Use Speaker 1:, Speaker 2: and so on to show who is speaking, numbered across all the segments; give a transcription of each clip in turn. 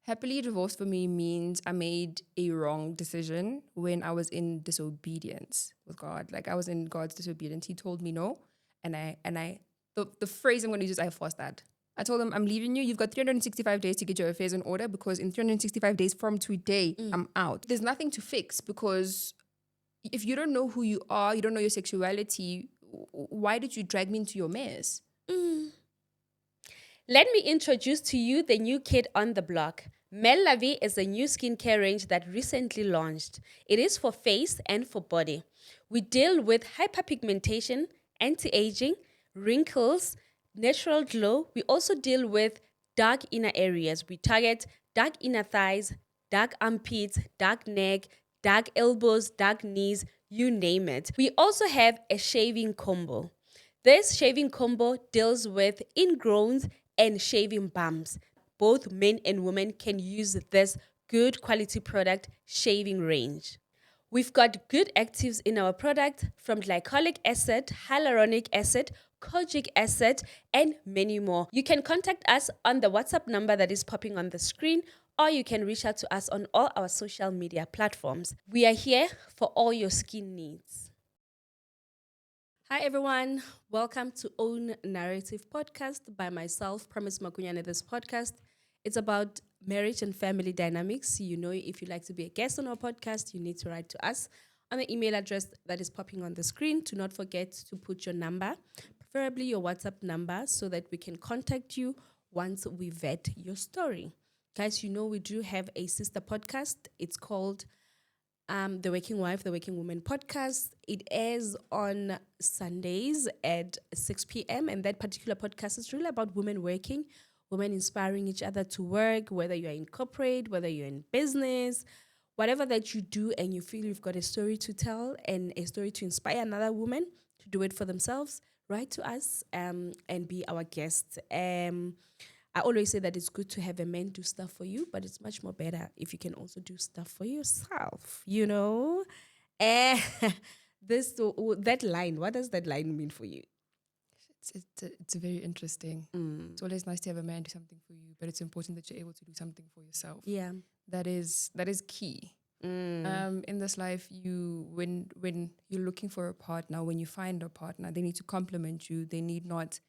Speaker 1: Happily divorced for me means I made a wrong decision when I was in disobedience with God. Like I was in God's disobedience. He told me no. The phrase I'm going to use is I forced that. I told him, I'm leaving you. You've got 365 days to get your affairs in order because in 365 days from today, I'm out. There's nothing to fix because if you don't know who you are, you don't know your sexuality, why did you drag me into your mess?
Speaker 2: Let me introduce to you the new kid on the block. Mel Lavi is a new skincare range that recently launched. It is for face and for body. We deal with hyperpigmentation, anti-aging, wrinkles, natural glow. We also deal with dark inner areas. We target dark inner thighs, dark armpits, dark neck, dark elbows, dark knees, you name it. We also have a shaving combo. This shaving combo deals with ingrowns and shaving bumps. Both men and women can use this good quality product shaving range. We've got good actives in our product from glycolic acid, hyaluronic acid, kojic acid, and many more. You can contact us on the WhatsApp number that is popping on the screen, or you can reach out to us on all our social media platforms. We are here for all your skin needs. Hi everyone, welcome to Own Narrative Podcast by myself, Promise Makunyane. This podcast, it's about marriage and family dynamics. You know, if you'd like to be a guest on our podcast, you need to write to us on the email address that is popping on the screen. Do not forget to put your number, preferably your WhatsApp number, so that we can contact you once we vet your story. Guys, you know we do have a sister podcast. It's called The Working Wife, The Working Woman podcast. It airs on Sundays at 6 p.m. And that particular podcast is really about women working, women inspiring each other to work, whether you're in corporate, whether you're in business, whatever that you do and you feel you've got a story to tell and a story to inspire another woman to do it for themselves, write to us and be our guest. I always say that it's good to have a man do stuff for you, but it's much more better if you can also do stuff for yourself, you know? Eh, that line, what does that line mean for you?
Speaker 1: It's very interesting. It's always nice to have a man do something for you, but it's important that you're able to do something for yourself.
Speaker 2: Yeah.
Speaker 1: That is key. In this life, when you're looking for a partner, when you find a partner, they need to complement you. They need not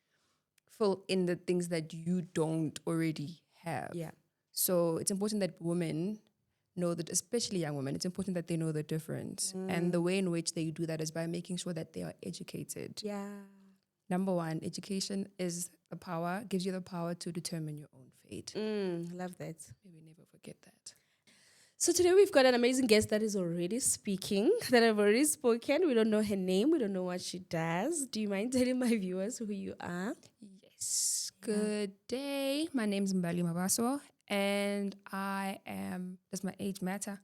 Speaker 1: fill in the things that you don't already have.
Speaker 2: Yeah.
Speaker 1: So it's important that women know that, especially young women, it's important that they know the difference. And the way in which they do that is by making sure that they are educated.
Speaker 2: Yeah.
Speaker 1: Number one, education is the power, gives you the power to determine your own fate.
Speaker 2: Love that.
Speaker 1: May we never forget that.
Speaker 2: So today we've got an amazing guest that is already speaking, that I've already spoken. We don't know her name. We don't know what she does. Do you mind telling my viewers who you are?
Speaker 1: Yes. Good day. My name is Mbali ON, and I am, does my age matter?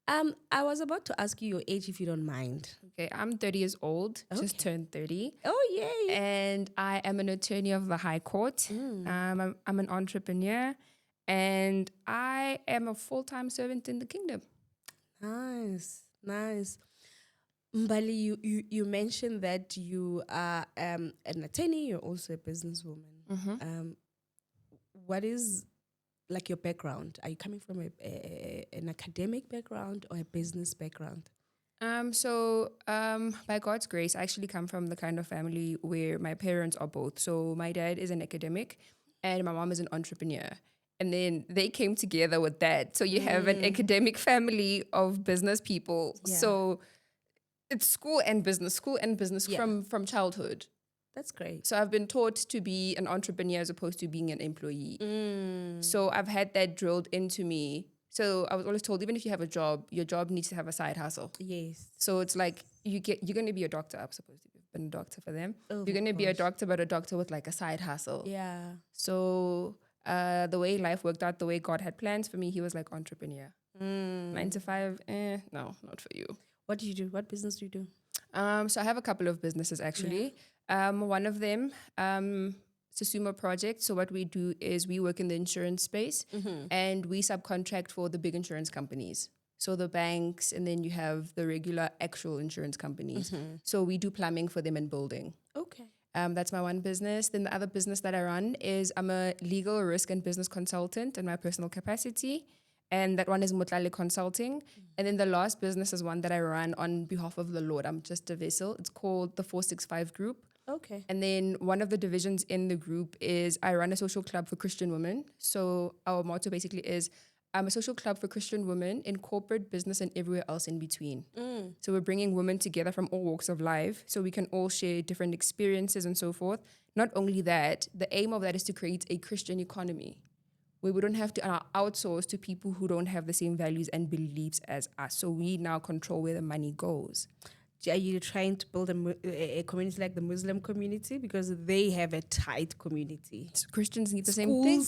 Speaker 2: I was about to ask you your age if you don't mind.
Speaker 1: Okay, I'm 30 years old, just turned 30.
Speaker 2: Oh, yay.
Speaker 1: And I am an attorney of the High Court. I'm an entrepreneur, and I am a full-time servant in the kingdom.
Speaker 2: Nice. Mbali, you mentioned that you are an attorney, you're also a businesswoman. What is like your background? Are you coming from an academic background or a business background?
Speaker 1: By God's grace, I actually come from the kind of family where my parents are both. So my dad is an academic and my mom is an entrepreneur. And then they came together with that. So you have an academic family of business people.
Speaker 2: Yeah.
Speaker 1: So it's school and business from childhood.
Speaker 2: That's great.
Speaker 1: So I've been taught to be an entrepreneur as opposed to being an employee. So I've had that drilled into me. So I was always told, even if you have a job, your job needs to have a side hustle.
Speaker 2: Yes.
Speaker 1: So it's like you're going to be a doctor. I'm supposed to have been a doctor for them.
Speaker 2: Oh,
Speaker 1: you're going to be a doctor, but a doctor with like a side hustle.
Speaker 2: Yeah.
Speaker 1: So the way life worked out, the way God had plans for me, he was like entrepreneur. 9 to 5, no, not for you.
Speaker 2: What do you do? What business do you do?
Speaker 1: So I have a couple of businesses actually. One of them, Susumo Project. So what we do is we work in the insurance space and we subcontract for the big insurance companies. So the banks, and then you have the regular actual insurance companies. So we do plumbing for them and building.
Speaker 2: Okay.
Speaker 1: That's my one business. Then the other business that I run is I'm a legal risk and business consultant in my personal capacity. And that one is Mutlale Consulting. And then the last business is one that I run on behalf of the Lord. I'm just a vessel. It's called the 465 Group.
Speaker 2: Okay.
Speaker 1: And then one of the divisions in the group is I run a social club for Christian women. So our motto basically is I'm a social club for Christian women in corporate, business, and everywhere else in between. So we're bringing women together from all walks of life so we can all share different experiences and so forth. Not only that, the aim of that is to create a Christian economy where we don't have to outsource to people who don't have the same values and beliefs as us. So we now control where the money goes.
Speaker 3: Are you trying to build a community like the Muslim community? Because they have a tight community.
Speaker 1: So Christians need the same thing.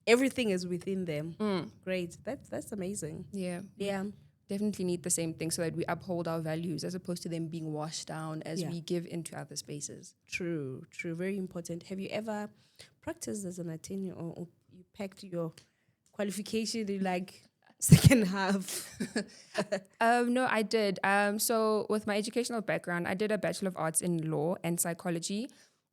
Speaker 3: Everything is within them. Great. That's amazing.
Speaker 1: Yeah.
Speaker 3: Yeah.
Speaker 1: Definitely need the same thing so that we uphold our values as opposed to them being washed down as we give into other spaces.
Speaker 3: True. Very important. Have you ever practiced as an attorney or you packed your qualification in like second half?
Speaker 1: No, I did. So with my educational background, I did a Bachelor of Arts in Law and Psychology.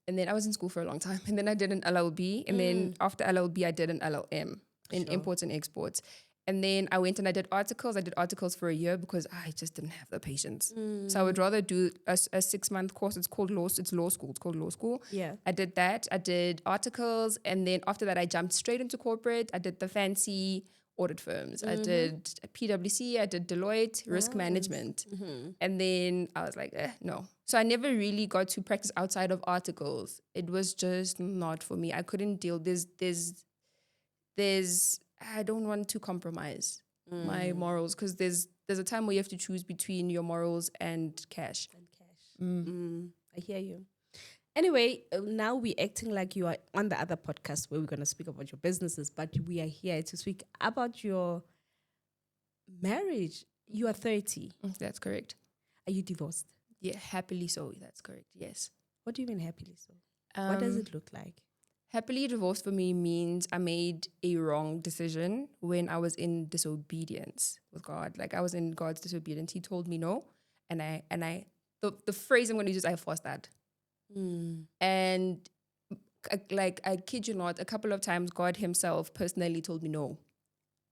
Speaker 1: And then I was in school for a long time. And then I did an LLB. And then after LLB, I did an LLM in imports and exports. And then I went and I did articles. I did articles for a year because I just didn't have the patience. So I would rather do a 6-month course. It's called law. It's law school. It's called law school.
Speaker 3: Yeah.
Speaker 1: I did that. I did articles. And then after that, I jumped straight into corporate. I did the fancy audit firms. I did PwC. I did Deloitte, risk management. And then I was like, no. So I never really got to practice outside of articles. It was just not for me. I couldn't deal. There's I don't want to compromise my morals because there's a time where you have to choose between your morals and cash.
Speaker 3: I hear you. Anyway, now we're acting like you are on the other podcast where we're going to speak about your businesses, but we are here to speak about your marriage. You are 30.
Speaker 1: That's correct.
Speaker 3: Are you divorced?
Speaker 1: Yeah, happily so. That's correct. Yes.
Speaker 3: What do you mean happily so? What does it look like?
Speaker 1: Happily divorced for me means I made a wrong decision when I was in disobedience with God. Like I was in God's disobedience. He told me no. And the phrase I'm going to use is I forced that. And I kid you not, a couple of times God himself personally told me no.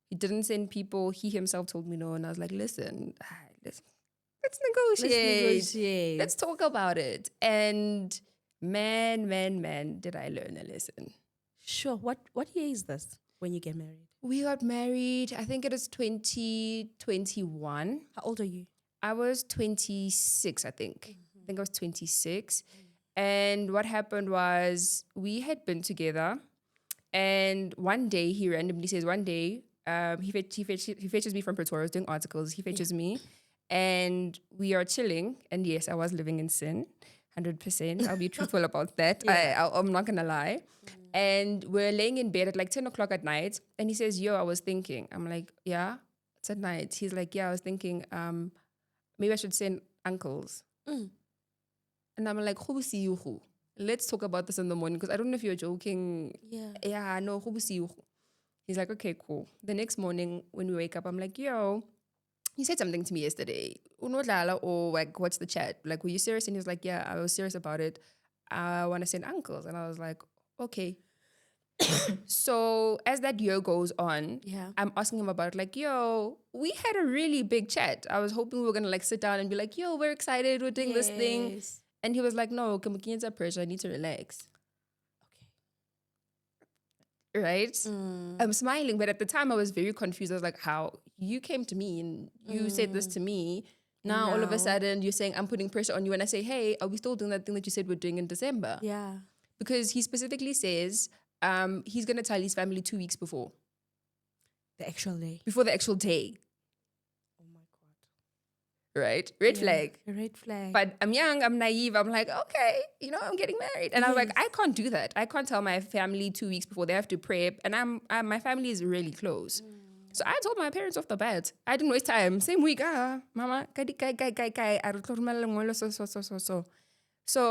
Speaker 1: He didn't send people. He himself told me no. And I was like, listen, let's negotiate. Let's talk about it. And man, did I learn a lesson.
Speaker 3: Sure. What year is this when you get married?
Speaker 1: We got married, I think it is 2021.
Speaker 3: How old are you?
Speaker 1: I was 26, I think. I think I was 26. And what happened was we had been together. And one day he randomly says, he fetches me from Pretoria. I was doing articles. He fetches me. And we are chilling. And yes, I was living in sin. 100%. I'll be truthful about that. I'm not going to lie. And we're laying in bed at like 10 o'clock at night. And he says, I was thinking. I'm like, yeah, it's at night. He's like, yeah, I was thinking, maybe I should send uncles. And I'm like, let's talk about this in the morning. Because I don't know if you're joking. Yeah, no, he's like, okay, cool. The next morning when we wake up, I'm like, you said something to me yesterday. Unodlala, or like, what's the chat? Like, were you serious? And he was like, yeah, I was serious about it. I want to send uncles. And I was like, okay. So as that year goes on, I'm asking him about it, like, we had a really big chat. I was hoping we were going to like sit down and be like, we're excited. We're doing this thing. And he was like, no, Kamukin's pressure. I need to relax. Right? I'm smiling, but at the time I was very confused. I was like, how? You came to me and you said this to me. Now all of a sudden you're saying I'm putting pressure on you, and I say, hey, are we still doing that thing that you said we're doing in December?
Speaker 3: Yeah.
Speaker 1: Because he specifically says he's going to tell his family 2 weeks before.
Speaker 3: The actual day.
Speaker 1: Before the actual day.
Speaker 3: Oh my God.
Speaker 1: Right? Red flag.
Speaker 3: A red flag.
Speaker 1: But I'm young, I'm naive. I'm like, okay, I'm getting married. And I was like, I can't do that. I can't tell my family 2 weeks before. They have to prep. And my family is really close. So I told my parents off the bat. I didn't waste time. Same week, mama, so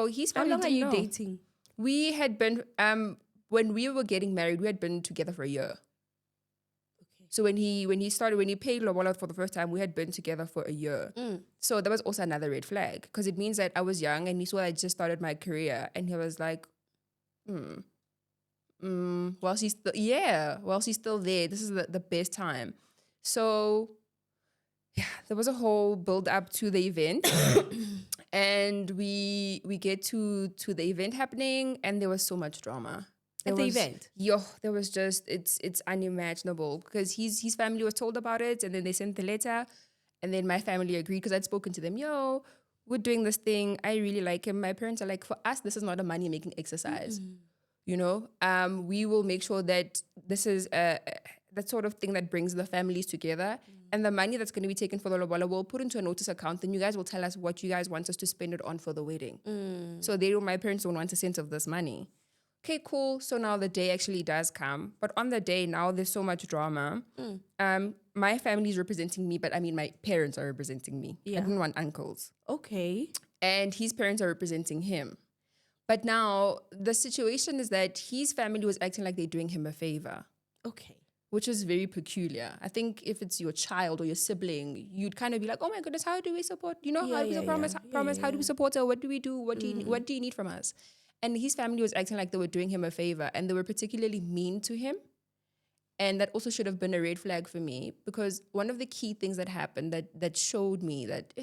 Speaker 1: his family.
Speaker 3: How long are you dating?
Speaker 1: We had been when we were getting married, we had been together for a year. So when he paid lobola for the first time, we had been together for a year. So that was also another red flag, because it means that I was young and he saw I just started my career, and he was like, while she's still there, this is the best time. So yeah, there was a whole build up to the event. And we get to the event happening, and there was so much drama.
Speaker 3: Event?
Speaker 1: There was just, it's unimaginable, because his family was told about it, and then they sent the letter, and then my family agreed, because I'd spoken to them. We're doing this thing. I really like him. My parents are like, for us, this is not a money-making exercise. We will make sure that this is that sort of thing that brings the families together. And the money that's going to be taken for the lobola, we'll put into a notice account. Then you guys will tell us what you guys want us to spend it on for the wedding. So my parents don't want a cent of this money. Okay, cool. So now the day actually does come. But on the day now, there's so much drama. My family is representing me, but I mean, my parents are representing me.
Speaker 3: Yeah.
Speaker 1: I didn't want uncles.
Speaker 3: Okay.
Speaker 1: And his parents are representing him. But now the situation is that his family was acting like they're doing him a favor.
Speaker 3: Okay.
Speaker 1: Which is very peculiar. I think if it's your child or your sibling, you'd kind of be like, oh my goodness, how do we support? How do we promise? How do we support her? What do we do? What do you need from us? And his family was acting like they were doing him a favor, and they were particularly mean to him. And that also should have been a red flag for me, because one of the key things that happened that showed me that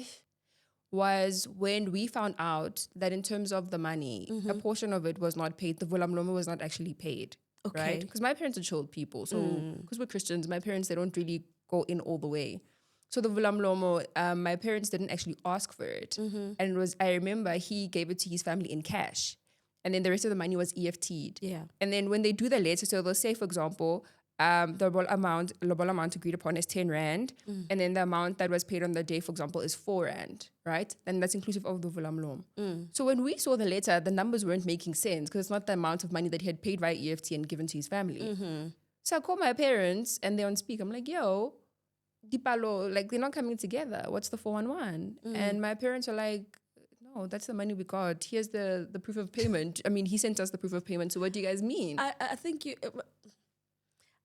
Speaker 1: was when we found out that in terms of the money, a portion of it was not paid. The vulamlomo was not actually paid.
Speaker 3: Okay.
Speaker 1: Right? Because my parents are chilled people. So, because we're Christians, my parents, they don't really go in all the way. So the vulamlomo, my parents didn't actually ask for it. And I remember he gave it to his family in cash. And then the rest of the money was EFT'd.
Speaker 3: Yeah.
Speaker 1: And then when they do the letter, so they'll say, for example, the lobola amount agreed upon is 10 Rand. And then the amount that was paid on the day, for example, is 4 Rand, right? And that's inclusive of the vulamlom. So when we saw the letter, the numbers weren't making sense, because it's not the amount of money that he had paid via EFT and given to his family. So I call my parents, and they're on speak. I'm like, yo, Dipalo, like, they're not coming together. What's the 411? And my parents are like, no, that's the money we got. Here's the proof of payment. I mean, he sent us the proof of payment. So what do you guys mean?
Speaker 3: I think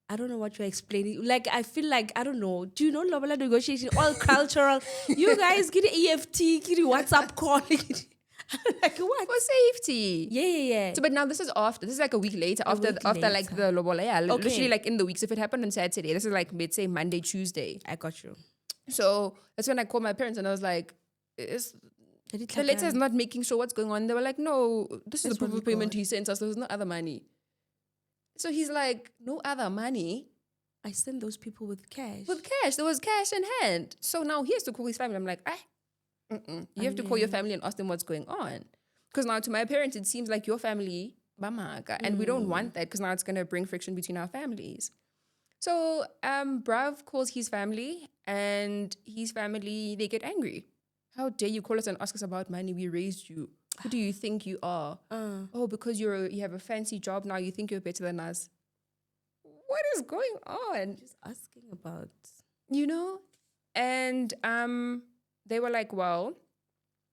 Speaker 3: I don't know what you're explaining. Like, I feel like, I don't know. Do you know lobola negotiation? All cultural. You guys get EFT, get a WhatsApp call. Like, what?
Speaker 1: For safety.
Speaker 3: Yeah.
Speaker 1: So, but now this is after. This is like a week later. After like the lobola. Yeah,
Speaker 3: Okay.
Speaker 1: literally like in the weeks. If it happened on Saturday, this is like, let's say Monday, Tuesday.
Speaker 3: I got you.
Speaker 1: So that's when I called my parents, and I was like, the letter is not making sure what's going on. They were like, no, this is the proof of payment he sent us. There was no other money. So he's like, no other money?
Speaker 3: I send those people with cash.
Speaker 1: With cash. There was cash in hand. So now he has to call his family. I'm like, you have to call your family and ask them what's going on. Because now to my parents, it seems like your family, bamaga. And we don't want that, because now it's going to bring friction between our families. So Brav calls his family, and his family, they get angry. How dare you call us and ask us about money? We raised you. Who do you think you are? Oh, because you have a fancy job now, you think you're better than us. What is going on?
Speaker 3: Just asking about,
Speaker 1: And they were like, well,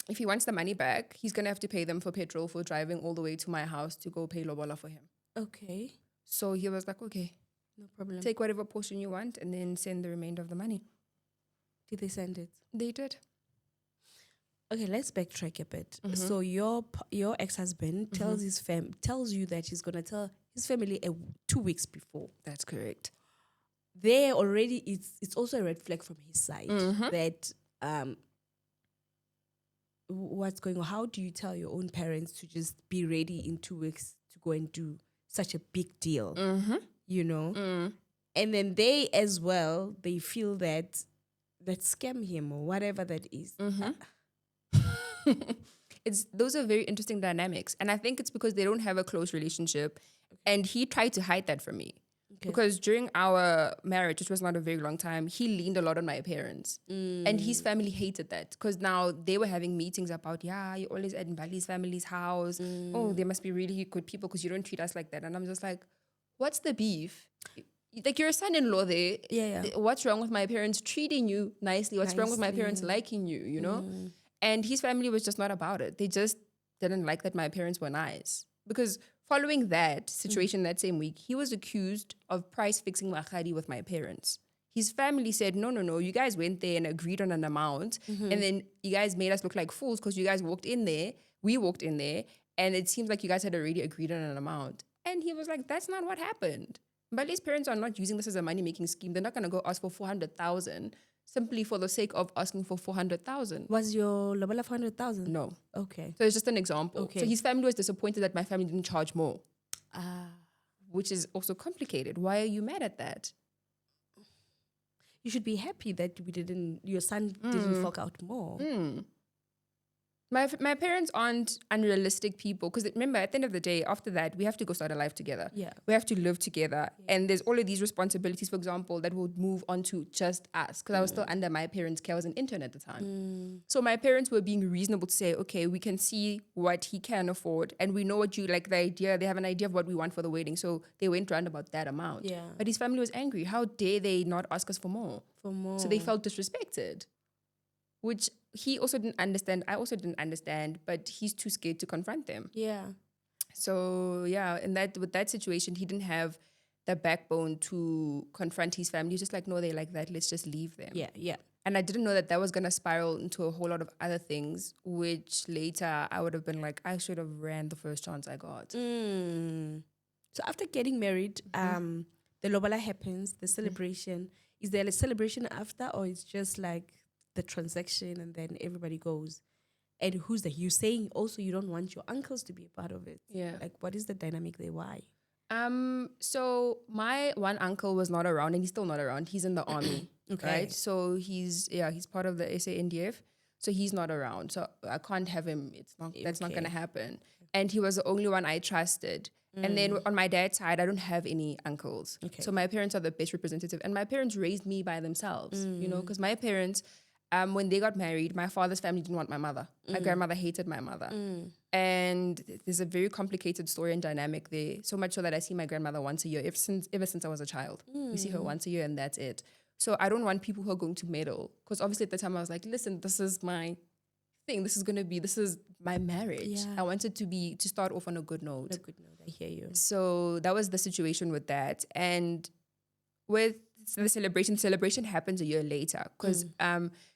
Speaker 1: if he wants the money back, he's going to have to pay them for petrol for driving all the way to my house to go pay lobola for him.
Speaker 3: Okay.
Speaker 1: So he was like, okay,
Speaker 3: no problem.
Speaker 1: take whatever portion you want and then send the remainder of the money.
Speaker 3: Did they send it?
Speaker 1: They did.
Speaker 3: Okay, let's backtrack a bit. So your ex-husband tells tells you that he's gonna tell his family 2 weeks before.
Speaker 1: That's correct.
Speaker 3: There already, it's also a red flag from his side that what's going on. How do you tell your own parents to just be ready in 2 weeks to go and do such a big deal? And then they as well, they feel that scam him or whatever that is.
Speaker 1: Those are very interesting dynamics, and I think it's because they don't have a close relationship, and he tried to hide that from me. Because during our marriage, which was not a very long time, he leaned a lot on my parents, and his family hated that, because now they were having meetings about, you're always at Mbali's family's house. Oh, they must be really good people because you don't treat us like that. And I'm just like, what's the beef? Like, you're a son-in-law there.
Speaker 3: Yeah.
Speaker 1: What's wrong with my parents treating you nicely? What's wrong with my parents liking you, you know? And his family was just not about it. They just didn't like that my parents were nice. Because following that situation that same week, he was accused of price fixing Makhadi with my parents. His family said, no, you guys went there and agreed on an amount. And then you guys made us look like fools because you guys walked in there. We walked in there. And it seems like you guys had already agreed on an amount. And he was like, that's not what happened. Mbali's parents are not using this as a money-making scheme. They're not going to go ask for 400,000 simply for the sake of asking for 400,000.
Speaker 3: Was your lobola 400,000?
Speaker 1: No.
Speaker 3: Okay.
Speaker 1: So it's just an example.
Speaker 3: Okay.
Speaker 1: So his family was disappointed that my family didn't charge more,
Speaker 3: Ah.
Speaker 1: which is also complicated. Why are you mad at that?
Speaker 3: You should be happy that your son didn't fork out more.
Speaker 1: My parents aren't unrealistic people because remember, at the end of the day, after that, we have to go start a life together.
Speaker 3: Yeah.
Speaker 1: We have to live together. And there's all of these responsibilities, for example, that would move on to just us because I was still under my parents' care. I was an intern at the time. So my parents were being reasonable to say, okay, we can see what he can afford and we know what you like, the idea, they have an idea of what we want for the wedding. So they went round about that amount.
Speaker 3: Yeah.
Speaker 1: But his family was angry. How dare they not ask us for more?
Speaker 3: For more.
Speaker 1: So they felt disrespected, which he also didn't understand. I also didn't understand, but he's too scared to confront them.
Speaker 3: Yeah.
Speaker 1: So yeah, with that situation, he didn't have the backbone to confront his family. He's just like, no, they like that. Let's just leave them.
Speaker 3: Yeah. Yeah.
Speaker 1: And I didn't know that was going to spiral into a whole lot of other things, which later I would have been like, I should have ran the first chance I got.
Speaker 3: So after getting married, the lobola happens, the celebration. Is there a celebration after, or it's just like the transaction and then everybody goes? And who's there? You're saying also you don't want your uncles to be a part of it.
Speaker 1: Yeah.
Speaker 3: Like, what is the dynamic there? Why?
Speaker 1: So my one uncle was not around, and he's still not around. He's in the army.
Speaker 3: Okay.
Speaker 1: Right? So he's part of the SANDF. So he's not around. So I can't have him. That's not gonna happen. And he was the only one I trusted. And then on my dad's side, I don't have any uncles.
Speaker 3: Okay.
Speaker 1: So my parents are the best representative. And my parents raised me by themselves, because my parents, when they got married, my father's family didn't want my mother. My grandmother hated my mother. And there's a very complicated story and dynamic there. So much so that I see my grandmother once a year, ever since I was a child. We see her once a year and that's it. So I don't want people who are going to meddle. Because obviously at the time I was like, listen, this is my thing. This is my marriage.
Speaker 3: Yeah.
Speaker 1: I wanted to start off on a good note.
Speaker 3: A good note. I hear you.
Speaker 1: So that was the situation with that. And with the celebration happens a year later because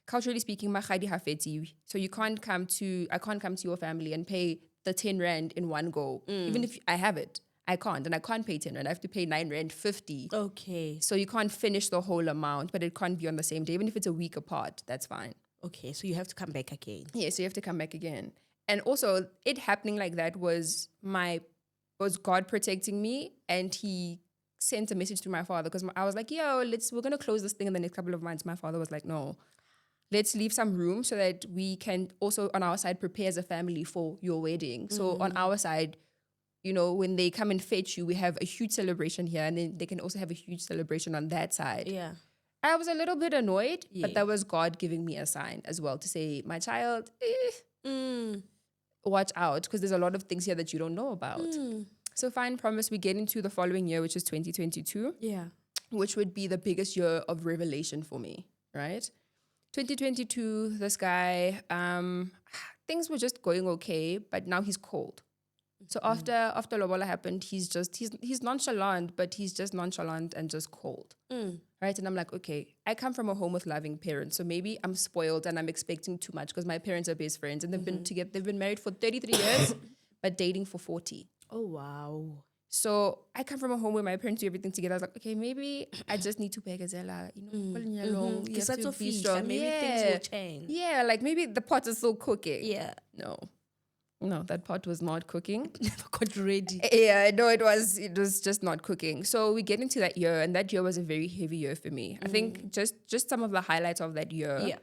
Speaker 1: culturally speaking, Makhadi hafeti. So I can't come to your family and pay the 10 rand in one go. Even if I have it, I can't. And I can't pay 10 rand. I have to pay 9 rand 50.
Speaker 3: Okay.
Speaker 1: So you can't finish the whole amount, but it can't be on the same day. Even if it's a week apart, that's fine.
Speaker 3: Okay. So you have to come back again.
Speaker 1: Yeah, so you have to come back again. And also it happening like that was God protecting me, and he sent a message to my father because I was like, yo, we're going to close this thing in the next couple of months. My father was like, no, let's leave some room so that we can also on our side prepare as a family for your wedding. So on our side, when they come and fetch you, we have a huge celebration here, and then they can also have a huge celebration on that side.
Speaker 3: Yeah.
Speaker 1: I was a little bit annoyed, but that was God giving me a sign as well to say, my child, watch out, because there's a lot of things here that you don't know about. So fine, promise, we get into the following year, which is 2022.
Speaker 3: Yeah.
Speaker 1: Which would be the biggest year of revelation for me, right? 2022, this guy, things were just going okay, but now he's cold. So after Lobola happened, he's nonchalant, but he's just nonchalant and just cold. Right? And I'm like, okay, I come from a home with loving parents, so maybe I'm spoiled and I'm expecting too much because my parents are best friends and they've been married for 33 years, but dating for 40.
Speaker 3: Oh, wow.
Speaker 1: So I come from a home where my parents do everything together. I was like, okay, maybe I just need to begazela, you have to be strong.
Speaker 3: Maybe things will change.
Speaker 1: Yeah, like maybe the pot is still cooking.
Speaker 3: Yeah.
Speaker 1: No, that pot was not cooking.
Speaker 3: Never got ready.
Speaker 1: Yeah, no, it was just not cooking. So we get into that year, and that year was a very heavy year for me. I think just some of the highlights of that year.
Speaker 3: Yeah.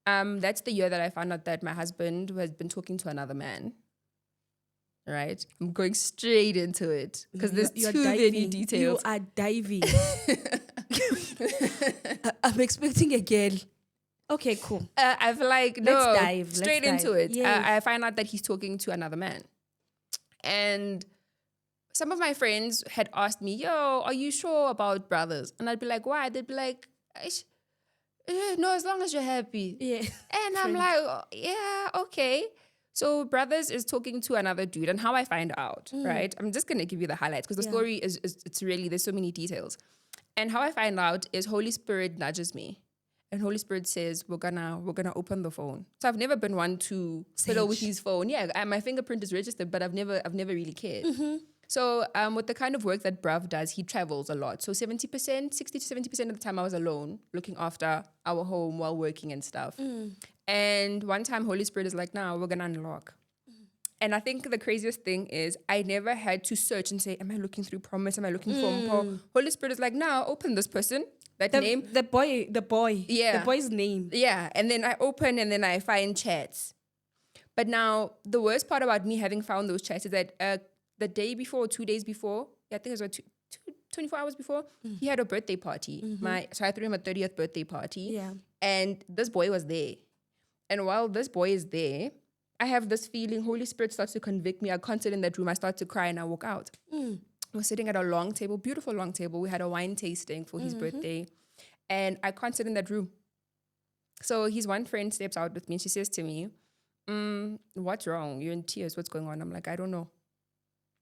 Speaker 1: That's the year that I found out that my husband has been talking to another man. Right? I'm going straight into it because there's too many details.
Speaker 3: You are diving. I'm expecting a girl. Okay, cool.
Speaker 1: I feel like,
Speaker 3: Let's dive.
Speaker 1: Straight into it.
Speaker 3: Yes.
Speaker 1: I find out that he's talking to another man. And some of my friends had asked me, yo, are you sure about brothers? And I'd be like, why? They'd be like, no, as long as you're happy.
Speaker 3: Yeah.
Speaker 1: And I'm like, oh, yeah, okay. So brothers is talking to another dude, and how I find out, right? I'm just gonna give you the highlights because the story is it's really, there's so many details. And how I find out is Holy Spirit nudges me. And Holy Spirit says, we're gonna open the phone. So I've never been one to fiddle with his phone. Yeah, my fingerprint is registered, but I've never really cared. So with the kind of work that Brav does, he travels a lot. So 60 to 70% of the time I was alone, looking after our home while working and stuff. And one time Holy Spirit is like, nah, we're gonna unlock. And I think the craziest thing is I never had to search and say, am I looking through promise? Am I looking for Mpo? Holy Spirit is like, nah, open this person, that name.
Speaker 3: The boy.
Speaker 1: Yeah.
Speaker 3: The boy's name.
Speaker 1: Yeah. And then I open and then I find chats. But now the worst part about me having found those chats is that the day before, 2 days before, I think it was about 24 hours before, he had a birthday party. So I threw him a 30th birthday party.
Speaker 3: Yeah.
Speaker 1: And this boy was there. And while this boy is there, I have this feeling, Holy Spirit starts to convict me. I can't sit in that room. I start to cry and I walk out. We're sitting at a long table, beautiful long table. We had a wine tasting for his birthday. And I can't sit in that room. So his one friend steps out with me and she says to me, what's wrong? You're in tears. What's going on? I'm like, I don't know.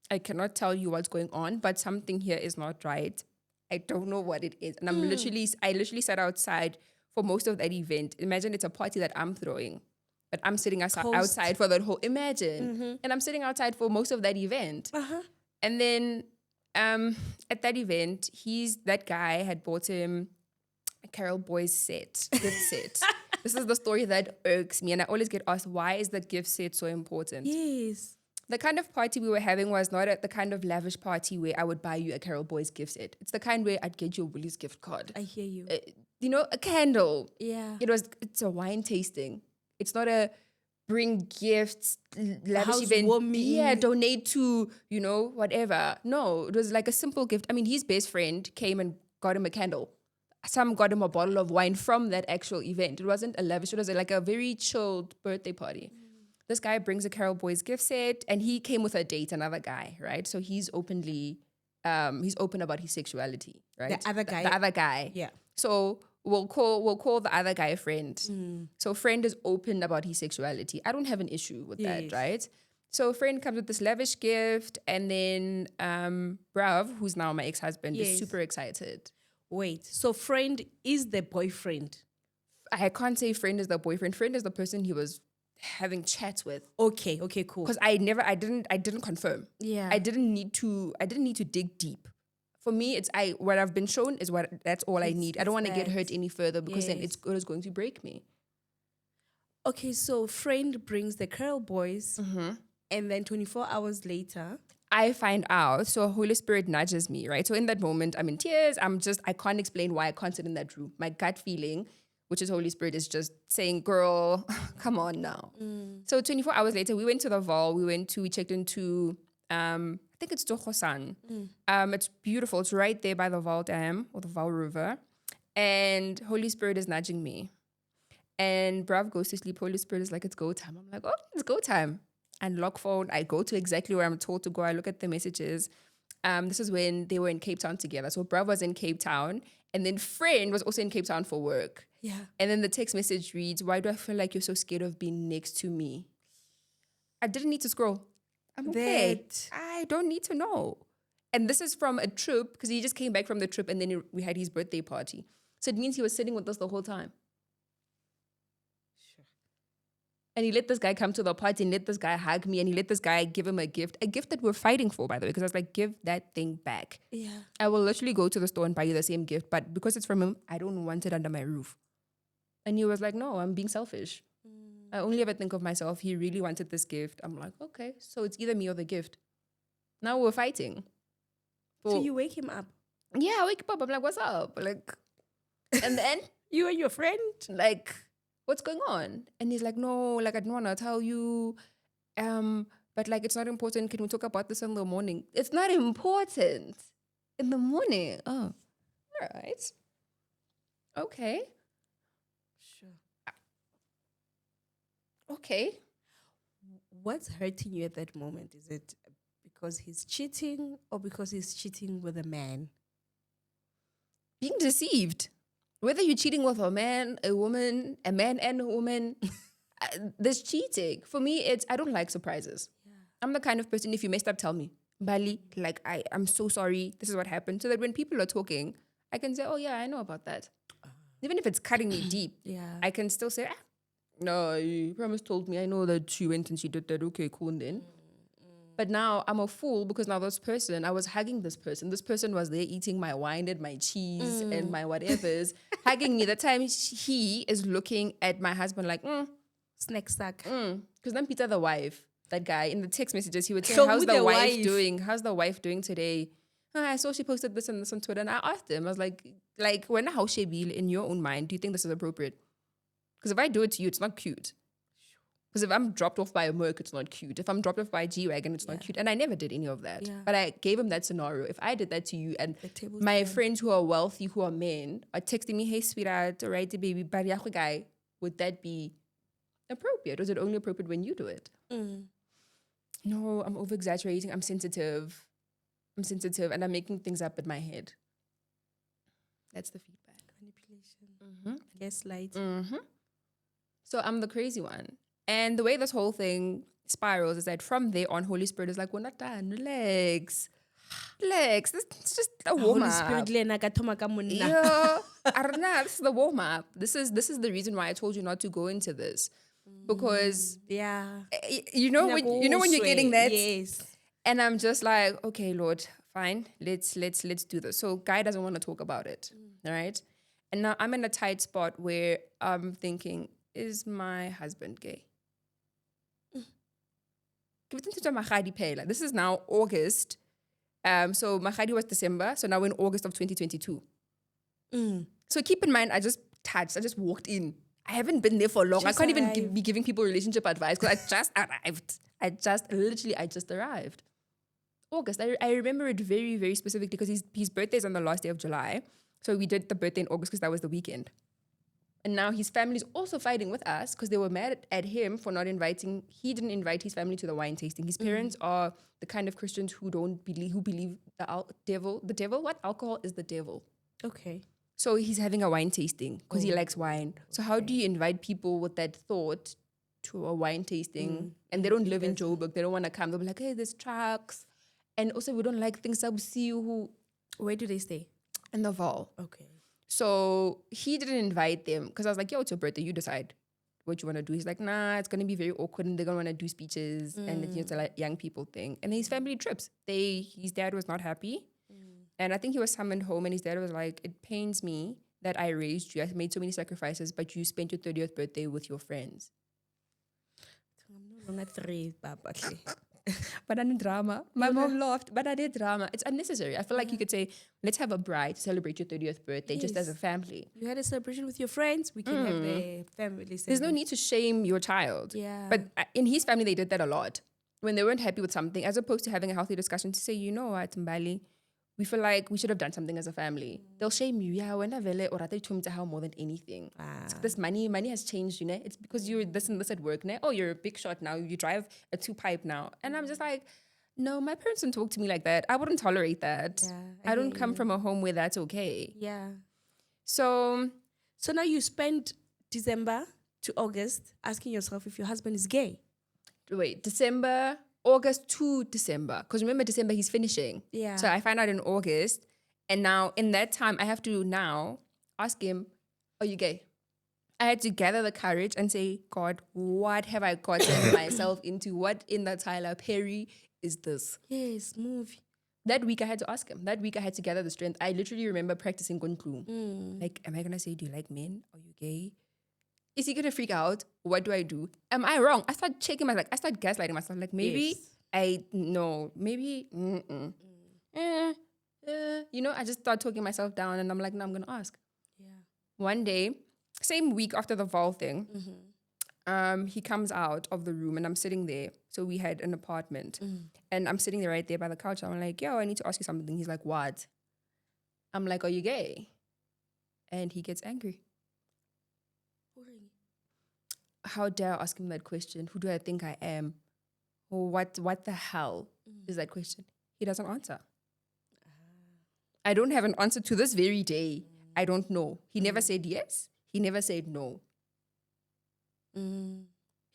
Speaker 1: I cannot tell you what's going on, but something here is not right. I don't know what it is. And I literally sat outside for most of that event. Imagine it's a party that I'm throwing, but I'm sitting outside for that whole, imagine. And I'm sitting outside for most of that event. And then at that event, that guy had bought him a Carol Boys gift set. This is the story that irks me. And I always get asked, why is that gift set so important?
Speaker 3: Yes.
Speaker 1: The kind of party we were having was not the kind of lavish party where I would buy you a Carol Boys gift set. It's the kind where I'd get you a Woolies gift card.
Speaker 3: I hear you.
Speaker 1: A candle.
Speaker 3: Yeah.
Speaker 1: It's a wine tasting. It's not a bring gifts, lavish event.
Speaker 3: Housewarming.
Speaker 1: Yeah, donate to, whatever. No, it was like a simple gift. I mean, his best friend came and got him a candle. Some got him a bottle of wine from that actual event. It wasn't a lavish, it was like a very chilled birthday party. This guy brings a Carol Boys gift set and he came with a date, another guy, right? So he's open about his sexuality, right?
Speaker 3: The other guy.
Speaker 1: The other guy.
Speaker 3: Yeah.
Speaker 1: So we'll call the other guy a friend. So friend is open about his sexuality. I don't have an issue with that, right? So friend comes with this lavish gift and then Brav, who's now my ex-husband, is super excited.
Speaker 3: Wait, so friend is the boyfriend?
Speaker 1: I can't say friend is the boyfriend. Friend is the person he was having chats with.
Speaker 3: Okay, cool.
Speaker 1: Because I didn't confirm.
Speaker 3: Yeah.
Speaker 1: I didn't need to dig deep. For me, what I've been shown is that's all I need. I don't want to get hurt any further because then it's going to break me.
Speaker 3: Okay, so friend brings the Carol Boys and then 24 hours later
Speaker 1: I find out. So Holy Spirit nudges me, right? So in that moment, I'm in tears. I can't explain why I can't sit in that room. My gut feeling, which is Holy Spirit, is just saying, girl, come on now. So 24 hours later, we went to the Val. We checked into, I think it's Togosan. It's beautiful. It's right there by the Val Dam or the Val River. And Holy Spirit is nudging me. And Brav goes to sleep. Holy Spirit is like, it's go time. I'm like, oh, it's go time. Unlock phone. I go to exactly where I'm told to go. I look at the messages. This is when they were in Cape Town together. So Brav was in Cape Town. And then friend was also in Cape Town for work.
Speaker 3: Yeah.
Speaker 1: And then the text message reads, why do I feel like you're so scared of being next to me? I didn't need to scroll. I'm okay. I don't need to know. And this is from a trip because he just came back from the trip and then we had his birthday party. So it means he was sitting with us the whole time. And he let this guy come to the party and let this guy hug me and he let this guy give him a gift that we're fighting for, by the way, because I was like, give that thing back.
Speaker 3: Yeah.
Speaker 1: I will literally go to the store and buy you the same gift, but because it's from him, I don't want it under my roof. And he was like, no, I'm being selfish. I only ever think of myself. He really wanted this gift. I'm like, okay, so it's either me or the gift. Now we're fighting.
Speaker 3: So you wake him up?
Speaker 1: Yeah, I wake up. I'm like, what's up? Like, and then
Speaker 3: you and your friend?
Speaker 1: Like, what's going on? And he's like, no, like, I don't want to tell you. But like, it's not important. Can we talk about this in the morning? It's not important. In the morning. Oh, all right. Okay.
Speaker 3: Sure.
Speaker 1: Okay.
Speaker 3: What's hurting you at that moment? Is it because he's cheating or because he's cheating with a man?
Speaker 1: Being deceived. Whether you're cheating with a man, a woman, a man and a woman, There's cheating. For me, I don't like surprises. I'm the kind of person, if you messed up, tell me. Bali, like, I'm so sorry. This is what happened. So that when people are talking, I can say, oh, yeah, I know about that. Even if it's cutting me deep, I can still say, no, you promise told me. I know that she went and she did that. Okay, cool. And then. But now I'm a fool because now this person, I was hugging this person. This person was there eating my wine and my cheese and my whatevers, hugging me. That time he is looking at my husband like,
Speaker 3: Snack sack.
Speaker 1: because then Peter, the wife, that guy, in the text messages, he would say,
Speaker 3: Show
Speaker 1: how's
Speaker 3: me
Speaker 1: the
Speaker 3: the
Speaker 1: wife
Speaker 3: wife.
Speaker 1: doing? How's the wife doing today? I saw she posted this and this on Twitter. And I asked him, I was like, when how she be in your own mind, do you think this is appropriate? Because if I do it to you, it's not cute. Because if I'm dropped off by a Merc, it's not cute. If I'm dropped off by a G-Wagon, it's not cute. And I never did any of that.
Speaker 3: Yeah.
Speaker 1: But I gave him that scenario. If I did that to you and
Speaker 3: tables
Speaker 1: my
Speaker 3: turn.
Speaker 1: friends who are wealthy, who are men, are texting me, hey, sweetheart, right, baby, bariyahu guy, would that be appropriate? Or is it only appropriate when you do it? No, I'm over-exaggerating. I'm sensitive. And I'm making things up in my head. That's the feedback.
Speaker 3: Manipulation. Gaslight.
Speaker 1: So I'm the crazy one. And the way this whole thing spirals is that from there on, Holy Spirit is like, we're not done. Relax. It's just a warm
Speaker 3: Holy
Speaker 1: up.
Speaker 3: Spirit le na ka thoma ka monna.
Speaker 1: Yeah. Arna, this is the warm up. This is the reason why I told you not to go into this. Because
Speaker 3: Yeah.
Speaker 1: you know when you're getting that.
Speaker 3: Yes.
Speaker 1: And I'm just like, okay, Lord, fine. Let's do this. So Guy doesn't want to talk about it. All right. And now I'm in a tight spot where I'm thinking, is my husband gay? This is now August. So Mahadi was December. So now we're in August of 2022. So keep in mind, I just walked in. I haven't been there for long.
Speaker 3: Just
Speaker 1: I can't even
Speaker 3: arrived.
Speaker 1: be giving people relationship advice because I just arrived. I just arrived. August. I remember it very, very specifically because his birthday is on the last day of July. So we did the birthday in August because that was the weekend. And now his family's also fighting with us because they were mad at him for not inviting. He didn't invite his family to the wine tasting. His parents are the kind of Christians who believe the devil. What? Alcohol is the devil.
Speaker 3: Okay.
Speaker 1: So he's having a wine tasting because he likes wine. So how do you invite people with that thought to a wine tasting? And they don't live in Joburg. They don't want to come. They'll be like, hey, there's trucks. And also we don't like things that we see who
Speaker 3: Where do they stay?
Speaker 1: in the Val.
Speaker 3: Okay.
Speaker 1: So he didn't invite them because I was like, yo, it's your birthday. You decide what you want to do. He's like, nah, it's going to be very awkward and they're going to want to do speeches and it's a like, young people thing. And then his family trips. His dad was not happy. And I think he was summoned home and his dad was like, it pains me that I raised you. I made so many sacrifices, but you spent your 30th birthday with your friends.
Speaker 3: I'm not three, Papa.
Speaker 1: But I did drama. My mom laughed, but I did drama. It's unnecessary. I feel like you could say, let's have a bride to celebrate your 30th birthday just as a family.
Speaker 3: You had a celebration with your friends. We can have the family celebration.
Speaker 1: There's no need to shame your child.
Speaker 3: Yeah.
Speaker 1: But in his family, they did that a lot. When they weren't happy with something, as opposed to having a healthy discussion to say, you know what, Mbali, we feel like we should have done something as a family. They'll shame you. Yeah, when I vele or how more than anything. This money has changed, you know. It's because you're this and this at work now. Oh, you're a big shot now. You drive a 2-pipe now. And I'm just like, no, my parents don't talk to me like that. I wouldn't tolerate that.
Speaker 3: Yeah,
Speaker 1: I don't come from a home where that's okay.
Speaker 3: Yeah.
Speaker 1: So
Speaker 3: now you spend December to August asking yourself if your husband is gay.
Speaker 1: wait, August to December. Because remember, December, he's finishing.
Speaker 3: Yeah.
Speaker 1: So I find out in August. And now, in that time, I have to now ask him, are you gay? I had to gather the courage and say, God, what have I gotten myself into? What in the Tyler Perry is this?
Speaker 3: Yes, movie.
Speaker 1: That week, I had to ask him. That week, I had to gather the strength. I literally remember practicing Gonklu. Like, am I going to say, do you like men? Are you gay? Is he going to freak out? What do I do? Am I wrong? I start checking myself. I start gaslighting myself. Like, maybe maybe, you know, I just start talking myself down and I'm like, no, I'm going to ask.
Speaker 3: Yeah.
Speaker 1: One day, same week after the Val thing, he comes out of the room and I'm sitting there. So we had an apartment and I'm sitting there right there by the couch. I'm like, yo, I need to ask you something. He's like, what? I'm like, are you gay? And he gets angry. How dare I ask him that question? Who do I think I am? Or what the hell is that question? He doesn't answer. I don't have an answer to this very day. I don't know. He never said yes. He never said no.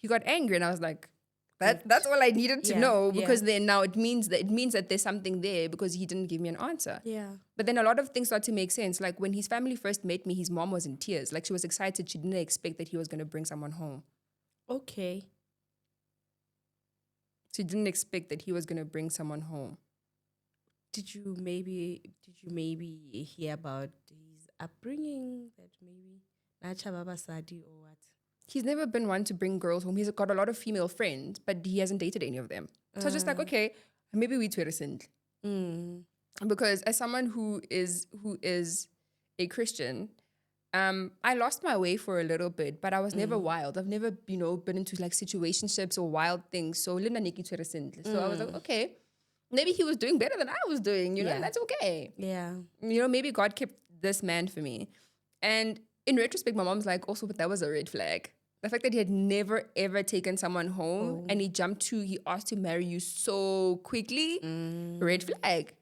Speaker 1: he got angry, and I was like, that's all I needed to know, because then now it means that there's something there, because he didn't give me an answer.
Speaker 3: Yeah.
Speaker 1: But then a lot of things start to make sense. Like when his family first met me, his mom was in tears. Like she was excited. She didn't expect that he was going to bring someone home.
Speaker 3: Okay.
Speaker 1: She didn't expect that he was going to bring someone home.
Speaker 3: Did you maybe hear about his upbringing, that maybe Nacha Baba Sadi or what?
Speaker 1: He's never been one to bring girls home. He's got a lot of female friends, but he hasn't dated any of them. So I was just like, okay, maybe we recent. Because as someone who is a Christian, I lost my way for a little bit, but I was never wild. I've never, been into like situationships or wild things. So Linda Nikki recent. So I was like, okay, maybe he was doing better than I was doing, and that's okay.
Speaker 3: Yeah.
Speaker 1: Maybe God kept this man for me. And in retrospect, my mom's like, also, but that was a red flag. The fact that he had never, ever taken someone home and he asked to marry you so quickly, red flag.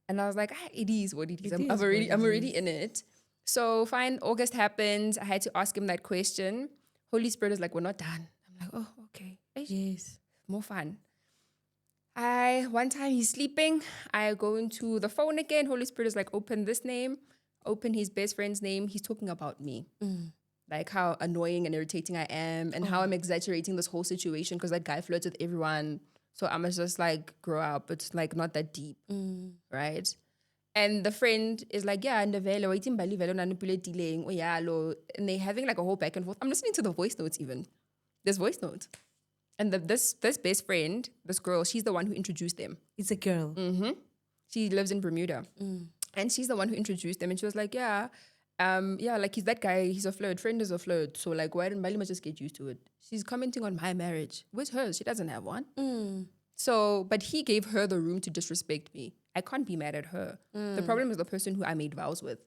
Speaker 1: And I was like, it is what it is. I'm already in it. So fine, August happens. I had to ask him that question. Holy Spirit is like, we're not done. I'm like, oh, okay.
Speaker 3: Yes.
Speaker 1: More fun. One time he's sleeping. I go into the phone again. Holy Spirit is like, open this name. Open his best friend's name. He's talking about me. Like how annoying and irritating I am, and how I'm exaggerating this whole situation because that guy flirts with everyone. So I must just like grow up. It's like not that deep, right? And the friend is like, yeah, and Mbali ON, and they're having like a whole back and forth. I'm listening to the voice notes even. There's voice notes. And this best friend, this girl, she's the one who introduced them.
Speaker 3: It's a girl.
Speaker 1: She lives in Bermuda. And she's the one who introduced them. And she was like, like he's that guy, he's a flirt, friend is a flirt. So like, why didn't Mbali just get used to it? She's commenting on my marriage. With hers, she doesn't have one. So, but he gave her the room to disrespect me. I can't be mad at her. The problem is the person who I made vows with.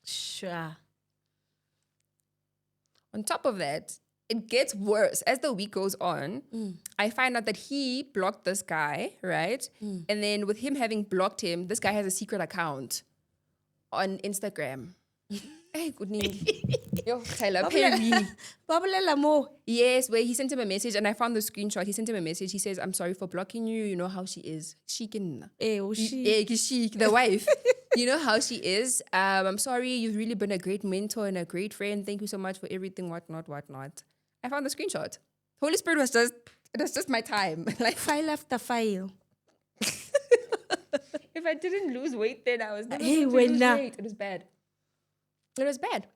Speaker 3: Sure.
Speaker 1: On top of that, it gets worse. As the week goes on, I find out that he blocked this guy, right? And then with him having blocked him, this guy has a secret account on Instagram. Hey, good name. Yo, Tyler Perry. Yes, where he sent him a message, and I found the screenshot. He sent him a message. He says, I'm sorry for blocking you. You know how she is. She, the wife. You know how she is. I'm sorry. You've really been a great mentor and a great friend. Thank you so much for everything, whatnot. I found the screenshot. Holy Spirit was just my time. Like
Speaker 3: File after file.
Speaker 1: if I didn't lose weight then, I was never
Speaker 3: Hey,
Speaker 1: going to
Speaker 3: when
Speaker 1: lose weight. It was bad. It was bad.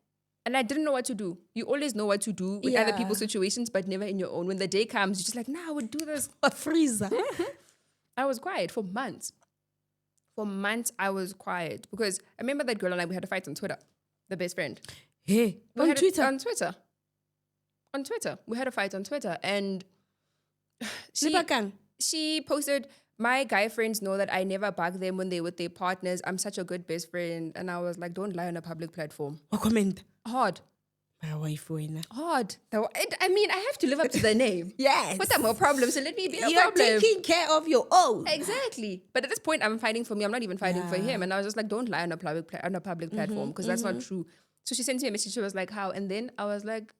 Speaker 1: And I didn't know what to do. You always know what to do with other people's situations, but never in your own. When the day comes, you're just like, nah, I would do this.
Speaker 3: A freezer.
Speaker 1: I was quiet for months. For months, I was quiet. Because I remember that girl and I, we had a fight on Twitter. The best friend.
Speaker 3: Hey,
Speaker 1: We
Speaker 3: on
Speaker 1: had
Speaker 3: Twitter.
Speaker 1: On Twitter. We had a fight on Twitter. And
Speaker 3: Libakang.
Speaker 1: she posted, my guy friends know that I never bug them when they're with their partners. I'm such a good best friend. And I was like, don't lie on a public platform.
Speaker 3: Or comment.
Speaker 1: Hard.
Speaker 3: My wife, winner.
Speaker 1: Hard. I mean, I have to live up to the name.
Speaker 3: Yes.
Speaker 1: But I'm a problem, so let me be a
Speaker 3: You're
Speaker 1: problem.
Speaker 3: taking care of your own.
Speaker 1: Exactly. But at this point, I'm fighting for me. I'm not even fighting for him. And I was just like, don't lie on a public platform because that's not true. So she sent me a message. She was like, how? And then I was like,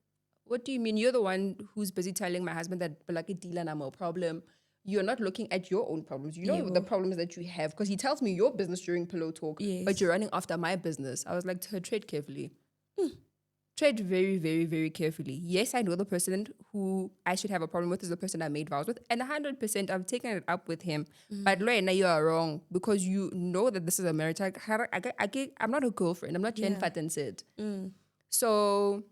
Speaker 1: what do you mean? You're the one who's busy telling my husband that Balaki deal and I'm a problem. You're not looking at your own problems. You know the problems that you have because he tells me your business during pillow talk, but you're running after my business. I was like, to her, tread carefully. Tread very, very, very carefully. Yes, I know the person who I should have a problem with is the person I made vows with. And 100% I've taken it up with him. But Lorena, you are wrong because you know that this is a marriage. I'm not a girlfriend. I'm not Jen Fat and Sid. So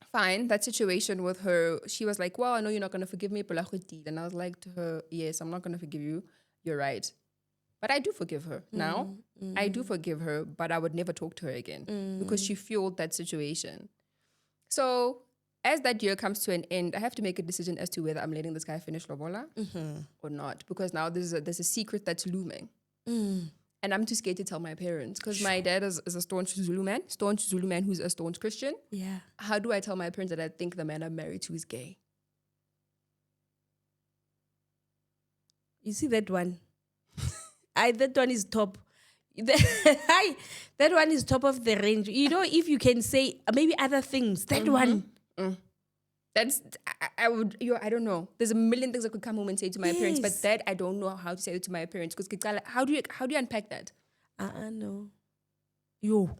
Speaker 1: fine, that situation with her, she was like, well, I know you're not going to forgive me. And I was like to her, yes, I'm not going to forgive you. You're right. But I do forgive her now. I do forgive her, but I would never talk to her again because she fueled that situation. So as that year comes to an end, I have to make a decision as to whether I'm letting this guy finish Lobola or not because now there's a secret that's looming. And I'm too scared to tell my parents because my dad is a staunch Zulu man who's a staunch Christian.
Speaker 3: Yeah.
Speaker 1: How do I tell my parents that I think the man I'm married to is gay?
Speaker 3: You see that one? That one is top. That one is top of the range. You know, if you can say maybe other things, that one.
Speaker 1: I would, I don't know. There's a million things I could come home and say to my parents, but
Speaker 3: Yes.
Speaker 1: that I don't know how to say it to my parents. Because how do you unpack that?
Speaker 3: No. Yo.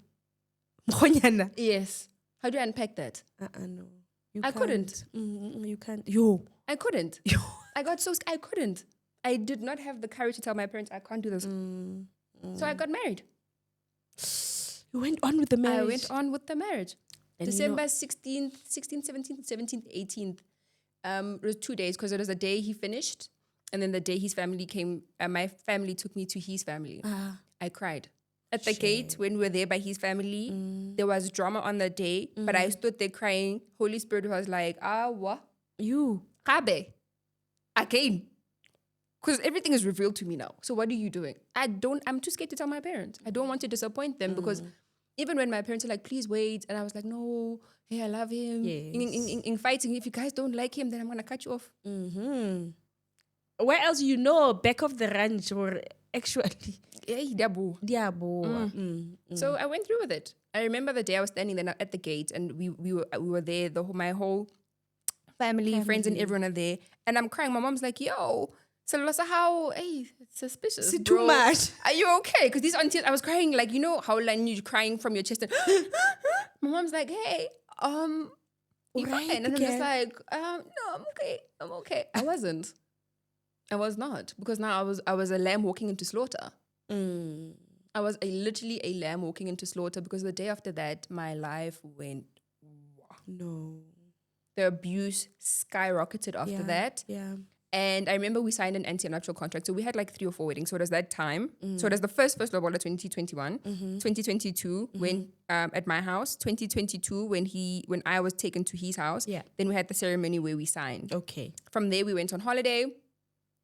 Speaker 3: Mkhonyana.
Speaker 1: Yes. How do you unpack that?
Speaker 3: No. You
Speaker 1: I couldn't.
Speaker 3: You can't. Yo.
Speaker 1: I couldn't.
Speaker 3: Yo.
Speaker 1: I got so I couldn't. I did not have the courage to tell my parents I can't do this. So I got married.
Speaker 3: You went on with the marriage.
Speaker 1: I went on with the marriage.
Speaker 3: And
Speaker 1: December 16th, 17th, 17th, 18th. It was 2 days because it was the day he finished. And then the day his family came, my family took me to his family. I cried. At the gate, when we were there by his family, there was drama on the day, but I stood there crying. Holy Spirit was like, what?
Speaker 3: You.
Speaker 1: Kabe. Again. Because everything is revealed to me now. So what are you doing? I'm too scared to tell my parents. I don't want to disappoint them because even when my parents are like, please wait. And I was like, no, hey, I love him.
Speaker 3: Yes.
Speaker 1: In fighting, if you guys don't like him, then I'm going to cut you off.
Speaker 3: Where else back of the ranch or actually?
Speaker 1: Hey, Dabu.
Speaker 3: Diabo.
Speaker 1: So I went through with it. I remember the day I was standing there at the gate and we were there, my whole family, friends and everyone are there. And I'm crying. My mom's like, yo, so how, hey, it's suspicious,
Speaker 3: It's
Speaker 1: bro.
Speaker 3: too much.
Speaker 1: Are you okay? Because these aunties, I was crying like, you know how like you're crying from your chest. And my mom's like, hey, you
Speaker 3: Right,
Speaker 1: fine? And I'm just
Speaker 3: okay.
Speaker 1: like, no, I'm okay. I wasn't. I was not. Because now I was a lamb walking into slaughter. I was literally a lamb walking into slaughter because the day after that, my life went,
Speaker 3: No.
Speaker 1: the abuse skyrocketed after that.
Speaker 3: Yeah.
Speaker 1: And I remember we signed an anti-nuptial contract. So we had like 3 or 4 weddings. So it was that time. So it was the first Lobola 2021, 2022 when at my house, 2022 when I was taken to his house.
Speaker 3: Yeah.
Speaker 1: Then we had the ceremony where we signed.
Speaker 3: Okay.
Speaker 1: From there we went on holiday.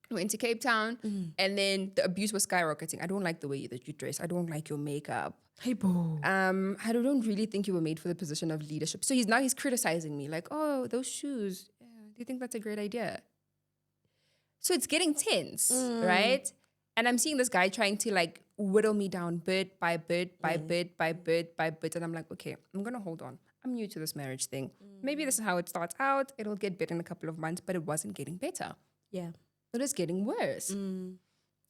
Speaker 1: Went to Cape Town, and then the abuse was skyrocketing. I don't like the way that you dress. I don't like your makeup.
Speaker 3: Hey, boo.
Speaker 1: I don't really think you were made for the position of leadership. So he's criticizing me, like, oh, those shoes. Yeah, do you think that's a great idea? So it's getting tense, right? And I'm seeing this guy trying to like whittle me down bit by bit by bit by bit by bit, and I'm like, okay, I'm gonna hold on. I'm new to this marriage thing. Maybe this is how it starts out. It'll get better in a couple of months, but it wasn't getting better.
Speaker 3: Yeah.
Speaker 1: It was getting worse.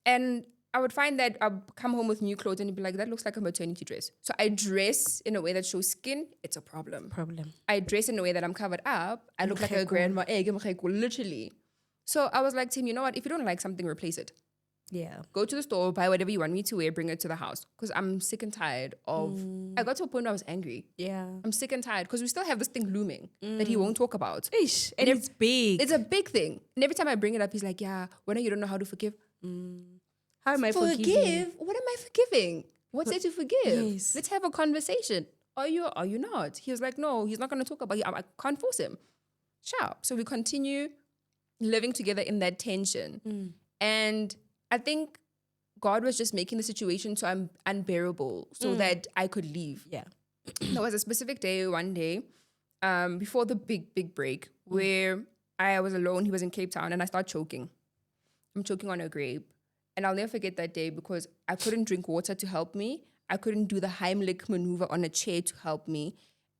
Speaker 1: And I would find that I'd come home with new clothes and you'd be like, that looks like a maternity dress. So I dress in a way that shows skin, it's a problem. I dress in a way that I'm covered up, I look like a grandma, literally. So I was like to him, you know what, if you don't like something, replace it.
Speaker 3: Yeah.
Speaker 1: Go to the store, buy whatever you want me to wear, bring it to the house. Because I'm sick and tired of, I got to a point where I was angry.
Speaker 3: Yeah.
Speaker 1: I'm sick and tired because we still have this thing looming that he won't talk about.
Speaker 3: Ish. And it's big.
Speaker 1: It's a big thing. And every time I bring it up, he's like, yeah, when you don't know how to forgive.
Speaker 3: How am I forgiving?
Speaker 1: Forgive? What am I forgiving? What's there to forgive?
Speaker 3: Yes.
Speaker 1: Let's have a conversation. Are you not? He was like, no, he's not going to talk about it. I can't force him. Sharp. So we continue living together in that tension. And I think God was just making the situation so unbearable so that I could leave.
Speaker 3: Yeah.
Speaker 1: There was a specific day, one day, before the big break, where I was alone. He was in Cape Town, and I started choking. I'm choking on a grape. And I'll never forget that day because I couldn't drink water to help me. I couldn't do the Heimlich maneuver on a chair to help me.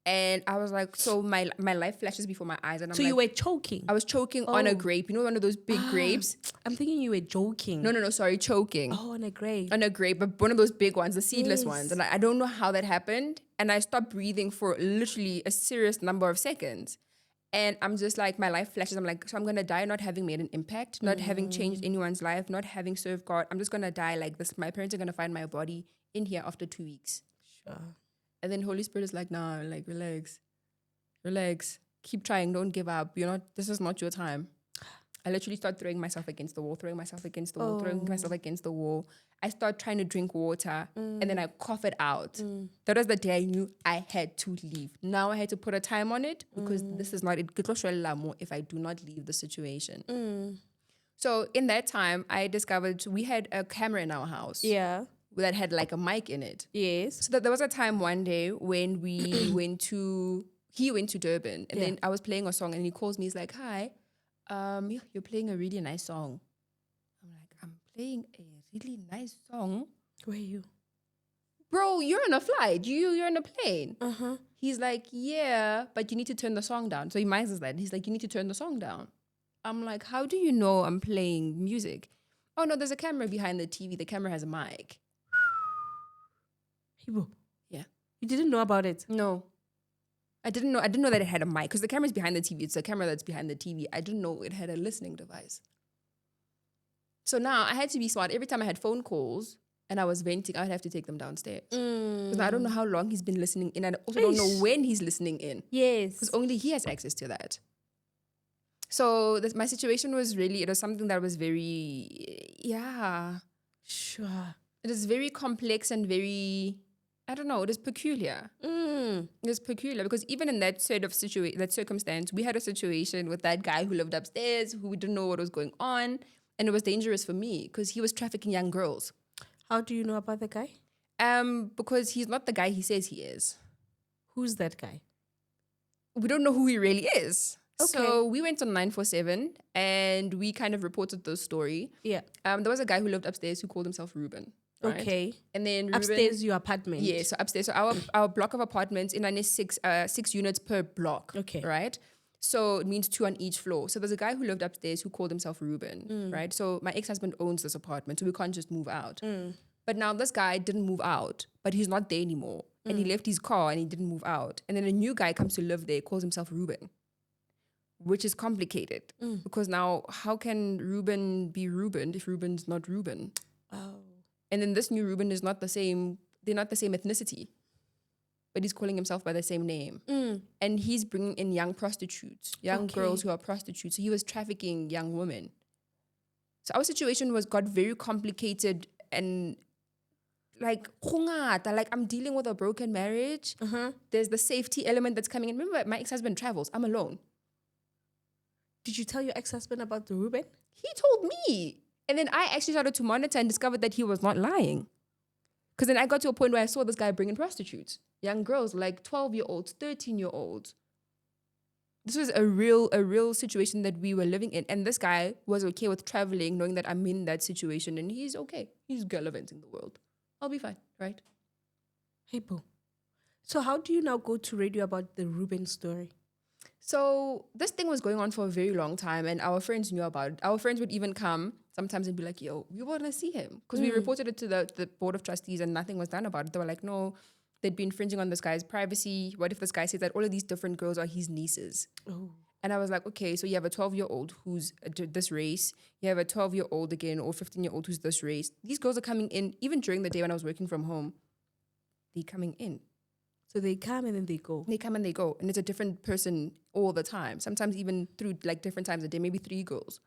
Speaker 1: And I was like, so my life flashes before my eyes. And I'm
Speaker 3: So
Speaker 1: like,
Speaker 3: you were choking?
Speaker 1: I was choking on a grape. You know, one of those big grapes?
Speaker 3: I'm thinking you were joking.
Speaker 1: No, sorry, choking.
Speaker 3: Oh, on a grape.
Speaker 1: On a grape, but one of those big ones, the seedless
Speaker 3: Yes.
Speaker 1: ones. And I don't know how that happened. And I stopped breathing for literally a serious number of seconds. And I'm just like, my life flashes. I'm like, so I'm going to die not having made an impact, not having changed anyone's life, not having served God. I'm just going to die like this. My parents are going to find my body in here after 2 weeks.
Speaker 3: Sure.
Speaker 1: And then Holy Spirit is like, nah, like, relax. Keep trying. Don't give up. This is not your time. I literally start throwing myself against the wall. I start trying to drink water and then I cough it out. That was the day I knew I had to leave. Now I had to put a time on it because this is not it. If I do not leave the situation. So in that time, I discovered we had a camera in our house.
Speaker 3: Yeah.
Speaker 1: That had like a mic in it.
Speaker 3: Yes.
Speaker 1: So there was a time one day when he went to Durban and then I was playing a song and he calls me. He's like, hi, you're playing a really nice song. I'm like, I'm playing a really nice song.
Speaker 3: Where are you?
Speaker 1: Bro, you're on a flight. You're on a plane. He's like, yeah, but you need to turn the song down. So he minds us that. He's like, you need to turn the song down. I'm like, how do you know I'm playing music? Oh, no, there's a camera behind the TV. The camera has a mic.
Speaker 3: Hibo,
Speaker 1: Yeah.
Speaker 3: you didn't know about it?
Speaker 1: No. I didn't know that it had a mic because the camera's behind the TV. It's the camera that's behind the TV. I didn't know it had a listening device. So now I had to be smart. Every time I had phone calls and I was venting, I would have to take them downstairs. Because I don't know how long he's been listening in. I also don't know when he's listening in.
Speaker 3: Yes.
Speaker 1: Because only he has access to that. So my situation was really, it was something that was very,
Speaker 3: Sure.
Speaker 1: it is very complex and very, I don't know, it is peculiar. It is peculiar because even in that sort of that circumstance, we had a situation with that guy who lived upstairs, who we didn't know what was going on. And it was dangerous for me because he was trafficking young girls.
Speaker 3: How do you know about the guy?
Speaker 1: Because he's not the guy he says he is.
Speaker 3: Who's that guy?
Speaker 1: We don't know who he really is.
Speaker 3: Okay.
Speaker 1: So we went on 947 and we kind of reported the story.
Speaker 3: Yeah.
Speaker 1: There was a guy who lived upstairs who called himself Ruben. Right?
Speaker 3: Okay.
Speaker 1: And then Ruben,
Speaker 3: Upstairs, your apartment.
Speaker 1: Yeah, so upstairs. So our block of apartments in is six units per block.
Speaker 3: Okay.
Speaker 1: Right? So it means 2 on each floor. So there's a guy who lived upstairs who called himself Ruben, right? So my ex-husband owns this apartment, so we can't just move out. But now this guy didn't move out, but he's not there anymore. And he left his car and he didn't move out. And then a new guy comes to live there, calls himself Ruben, which is complicated. Because now how can Ruben be Ruben if Ruben's not Ruben?
Speaker 3: Oh.
Speaker 1: And then this new Ruben is not the same, they're not the same ethnicity. But he's calling himself by the same name. And he's bringing in young prostitutes, young girls who are prostitutes. So he was trafficking young women. So our situation got very complicated and like I'm dealing with a broken marriage. There's the safety element that's coming in. Remember, my ex-husband travels. I'm alone.
Speaker 3: Did you tell your ex-husband about the Ruben?
Speaker 1: He told me. And then I actually started to monitor and discovered that he was not lying. Because then I got to a point where I saw this guy bringing prostitutes. Young girls, like 12-year-olds, 13-year-olds. This was a real situation that we were living in. And this guy was okay with traveling, knowing that I'm in that situation. And he's okay. He's gallivanting the world. I'll be fine, right?
Speaker 3: Hey, boo. So how do you now go to radio about the Ruben story?
Speaker 1: So this thing was going on for a very long time and our friends knew about it. Our friends would even come sometimes and be like, yo, we want to see him. Because we reported it to the board of trustees and nothing was done about it. They were like, no, they'd be infringing on this guy's privacy. What if this guy says that all of these different girls are his nieces?
Speaker 3: Oh.
Speaker 1: And I was like, okay, so you have a 12-year-old who's this race. You have a 12-year-old again or 15-year-old who's this race. These girls are coming in, even during the day when I was working from home, they're coming in.
Speaker 3: So they come and then they go.
Speaker 1: They come and they go. And it's a different person all the time. Sometimes even through like different times a day, maybe 3 girls.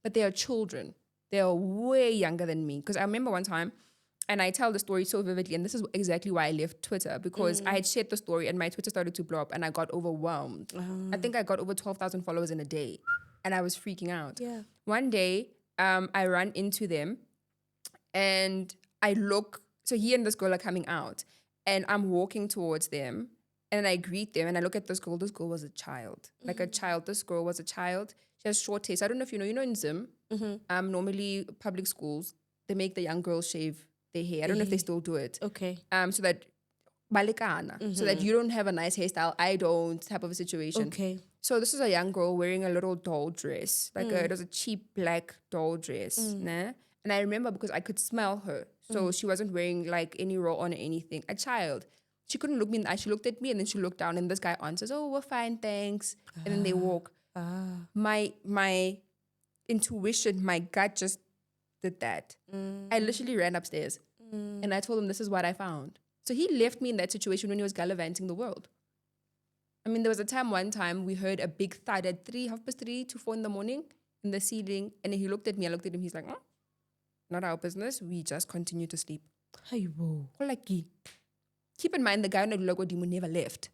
Speaker 1: But they are children. They are way younger than me. Because I remember one time, and I tell the story so vividly, and this is exactly why I left Twitter, because I had shared the story and my Twitter started to blow up and I got overwhelmed. I think I got over 12,000 followers in a day and I was freaking out.
Speaker 3: Yeah.
Speaker 1: One day, I run into them and I look, so he and this girl are coming out and I'm walking towards them and I greet them and I look at this girl. This girl was a child, like a child. This girl was a child. She has short hair. So I don't know if you know in Zim, normally public schools, they make the young girls shave their hair. I don't know if they still do it.
Speaker 3: Okay.
Speaker 1: So that balikana, so that you don't have a nice hairstyle, I don't, type of a situation.
Speaker 3: Okay.
Speaker 1: So this is a young girl wearing a little doll dress, like it was a cheap black doll dress, nah? And I remember because I could smell her, so she wasn't wearing like any roll on or anything. A child, she couldn't look me in the eye. She looked at me and then she looked down, and this guy answers, "Oh, we're fine, thanks." And then they walk. My intuition, my gut just did that. I literally ran upstairs and I told him this is what I found. So he left me in that situation when he was gallivanting the world. I mean, there was one time we heard a big thud at 3:30 to 4 in the morning in the ceiling. And then he looked at me, I looked at him, he's like, oh, not our business. We just continue to sleep.
Speaker 3: Hey, whoa.
Speaker 1: Keep in mind, the guy on the logo demo never left.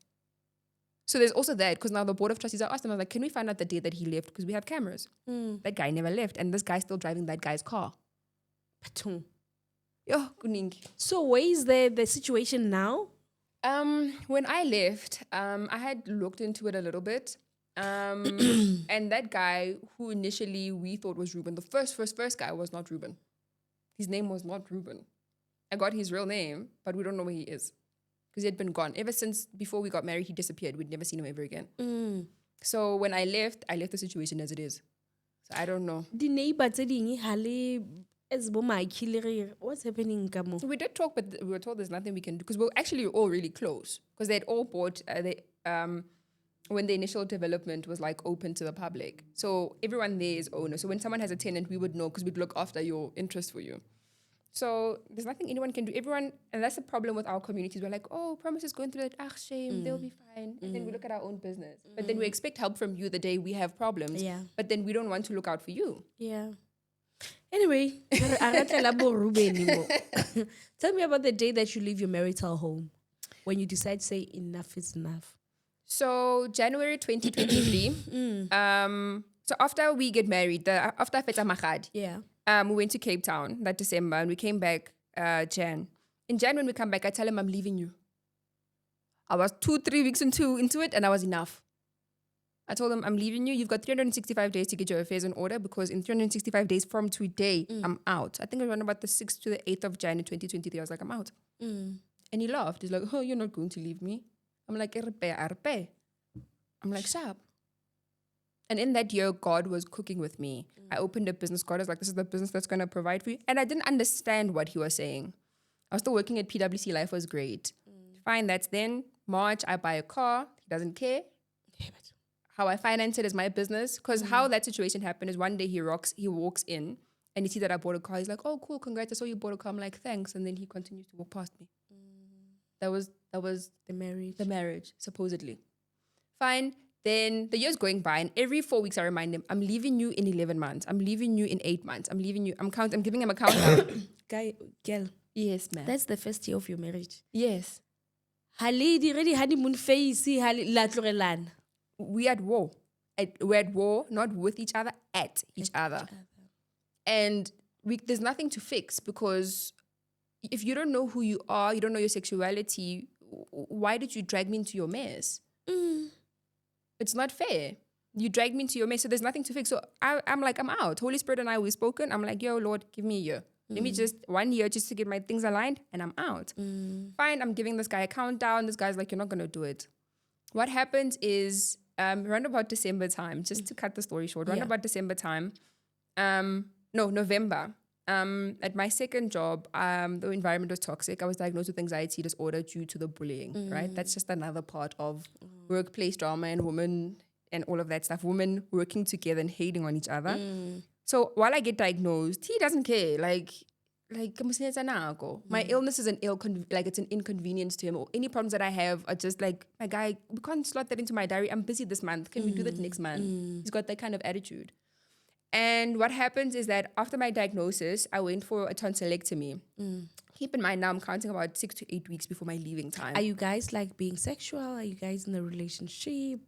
Speaker 1: So there's also that, because now the board of trustees, I asked them, I was like, can we find out the day that he left? Because we have cameras. That guy never left. And this guy's still driving that guy's car. Yo, kuningi.
Speaker 3: So where is the situation now?
Speaker 1: When I left, I had looked into it a little bit. And that guy who initially we thought was Ruben, the first guy was not Ruben. His name was not Ruben. I got his real name, but we don't know where he is. because he had been gone. Ever since before we got married, he disappeared. We'd never seen him ever again. So when I left the situation as it is. So I don't know.
Speaker 3: The neighbor tse ding ha le as bo makhile re what's happening ka mo?
Speaker 1: So we did talk, but we were told there's nothing we can do because we're actually all really close because they'd all bought when the initial development was like open to the public. So everyone there is owner. So when someone has a tenant, we would know because we'd look after your interest for you. So there's nothing anyone can do. Everyone, and that's the problem with our communities. We're like, oh, Promise is going through that. Shame, they'll be fine. And then we look at our own business. But then we expect help from you the day we have problems.
Speaker 3: Yeah.
Speaker 1: But then we don't want to look out for you.
Speaker 3: Yeah. Anyway, tell me about the day that you leave your marital home. When you decide to say enough is enough.
Speaker 1: So January 2023, so after we get married, after Feta Mahad,
Speaker 3: Yeah.
Speaker 1: we went to Cape Town that December and we came back Jan. In Jan, when we come back, I tell him I'm leaving you. I was 2-3 weeks into it and I was enough. I told him I'm leaving you. You've got 365 days to get your affairs in order because in 365 days from today, I'm out. I think it was around about the 6th to the 8th of January 2023. I was like, I'm out. And he laughed. He's like, oh, you're not going to leave me. I'm like, arpe. I'm like, sharp. And in that year, God was cooking with me. I opened a business. God was like, this is the business that's going to provide for you. And I didn't understand what he was saying. I was still working at PwC. Life was great. Fine, that's then. March, I buy a car. He doesn't care. How I finance it is my business. Because how that situation happened is one day he walks in and he sees that I bought a car. He's like, oh, cool, congrats. I saw you bought a car. I'm like, thanks. And then he continues to walk past me. That was the marriage, supposedly. Fine. Then the year's going by, and every 4 weeks I remind him, I'm leaving you in 11 months. I'm leaving you in 8 months. I'm leaving you. I'm giving him a countdown.
Speaker 3: Girl.
Speaker 1: Yes, ma'am.
Speaker 3: That's the first year of your marriage.
Speaker 1: Yes.
Speaker 3: Halidi ready honeymoon face. La tlorelana.
Speaker 1: We at war. We're at war, not with each other, at each other. And there's nothing to fix because if you don't know who you are, you don't know your sexuality, why did you drag me into your mess? It's not fair. You dragged me into your mess, so there's nothing to fix. So I'm like, I'm out. Holy Spirit and I, we've spoken. I'm like, yo, Lord, give me a year. Let me just 1 year just to get my things aligned and I'm out. Fine, I'm giving this guy a countdown. This guy's like, you're not going to do it. What happens is around about December time, just to cut the story short, around about December time, November, at my second job, the environment was toxic. I was diagnosed with anxiety disorder due to the bullying, right? That's just another part of workplace drama and women and all of that stuff. Women working together and hating on each other. So while I get diagnosed, he doesn't care. Like my illness is it's an inconvenience to him. Or any problems that I have are just like, my guy, we can't slot that into my diary. I'm busy this month. Can we do that next month? He's got that kind of attitude. And what happens is that after my diagnosis, I went for a tonsillectomy. Keep in mind now I'm counting about 6 to 8 weeks before my leaving time.
Speaker 3: Are you guys like being sexual? Are you guys in a relationship?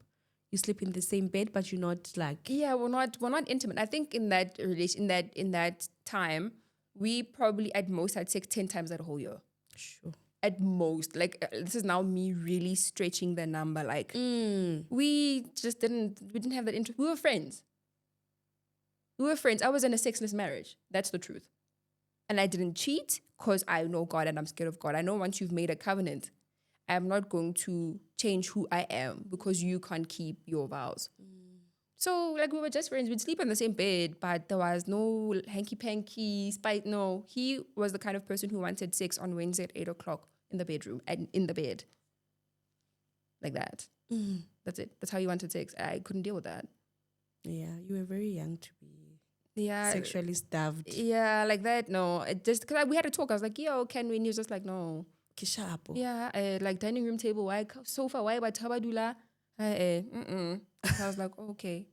Speaker 3: You sleep in the same bed, but you're not like...
Speaker 1: Yeah, we're not intimate. I think in that relation, in that time, we probably at most had sex 10 times that whole year.
Speaker 3: Sure.
Speaker 1: At most. Like, this is now me really stretching the number. Like, we didn't have that interest. We were friends. I was in a sexless marriage. That's the truth. And I didn't cheat because I know God and I'm scared of God. I know once you've made a covenant, I'm not going to change who I am because you can't keep your vows. So, like, we were just friends. We'd sleep in the same bed, but there was no hanky-panky, spite. No, he was the kind of person who wanted sex on Wednesday at 8 o'clock in the bedroom, and in the bed. Like that. That's it. That's how he wanted sex. I couldn't deal with that.
Speaker 3: Yeah, you were very young to be sexually starved.
Speaker 1: Yeah, like that. No, it just because we had to talk. I was like, yo, can we? And he was just like, no.
Speaker 3: Kishapo.
Speaker 1: Yeah, like dining room table, why sofa, why tabadula? I was like, okay,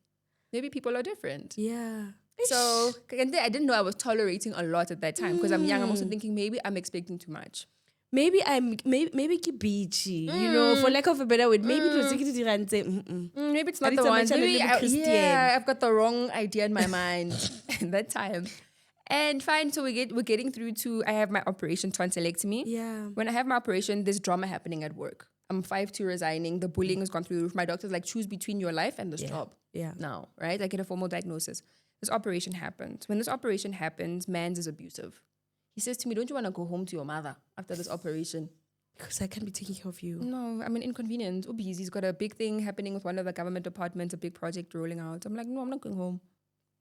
Speaker 1: maybe people are different.
Speaker 3: Yeah.
Speaker 1: So and I didn't know I was tolerating a lot at that time because I'm young. I'm also thinking maybe I'm expecting too much.
Speaker 3: Maybe beachy, you know, for lack of a better word. Maybe
Speaker 1: maybe it's not the one. Maybe I've got the wrong idea in my mind at that time. And fine, so we're getting through to, I have my operation tonsillectomy.
Speaker 3: Yeah.
Speaker 1: When I have my operation, there's drama happening at work. I'm 5'2" resigning. The bullying has gone through the roof. My doctor's like, choose between your life and this job.
Speaker 3: Yeah.
Speaker 1: Now, right? I get a formal diagnosis. This operation happens. When this operation happens, Mans is abusive. He says to me, don't you want to go home to your mother after this operation?
Speaker 3: Because I can't be taking care of you.
Speaker 1: No, I mean, inconvenience. Obies, he's got a big thing happening with one of the government departments, a big project rolling out. I'm like, no, I'm not going home.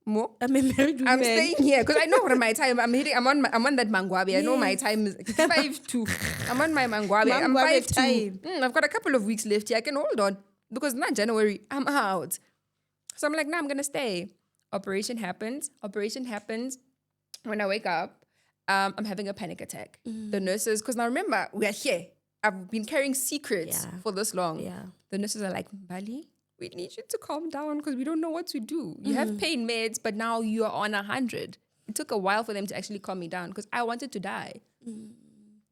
Speaker 1: More?
Speaker 3: I'm a married woman.
Speaker 1: I'm staying here because I know what my time. I'm on that mangwabi. I know my time is 5-2. I'm on my mangwabi. I'm
Speaker 3: Mangwabi
Speaker 1: 5-2.
Speaker 3: time.
Speaker 1: I've got a couple of weeks left here. I can hold on because not January. I'm out. So I'm like, nah, I'm gonna stay. Operation happens. When I wake up, I'm having a panic attack. The nurses, because now remember, we are here. I've been carrying secrets for this long.
Speaker 3: Yeah.
Speaker 1: The nurses are like, Mbali, we need you to calm down because we don't know what to do. You have pain meds, but now you are on 100. It took a while for them to actually calm me down because I wanted to die.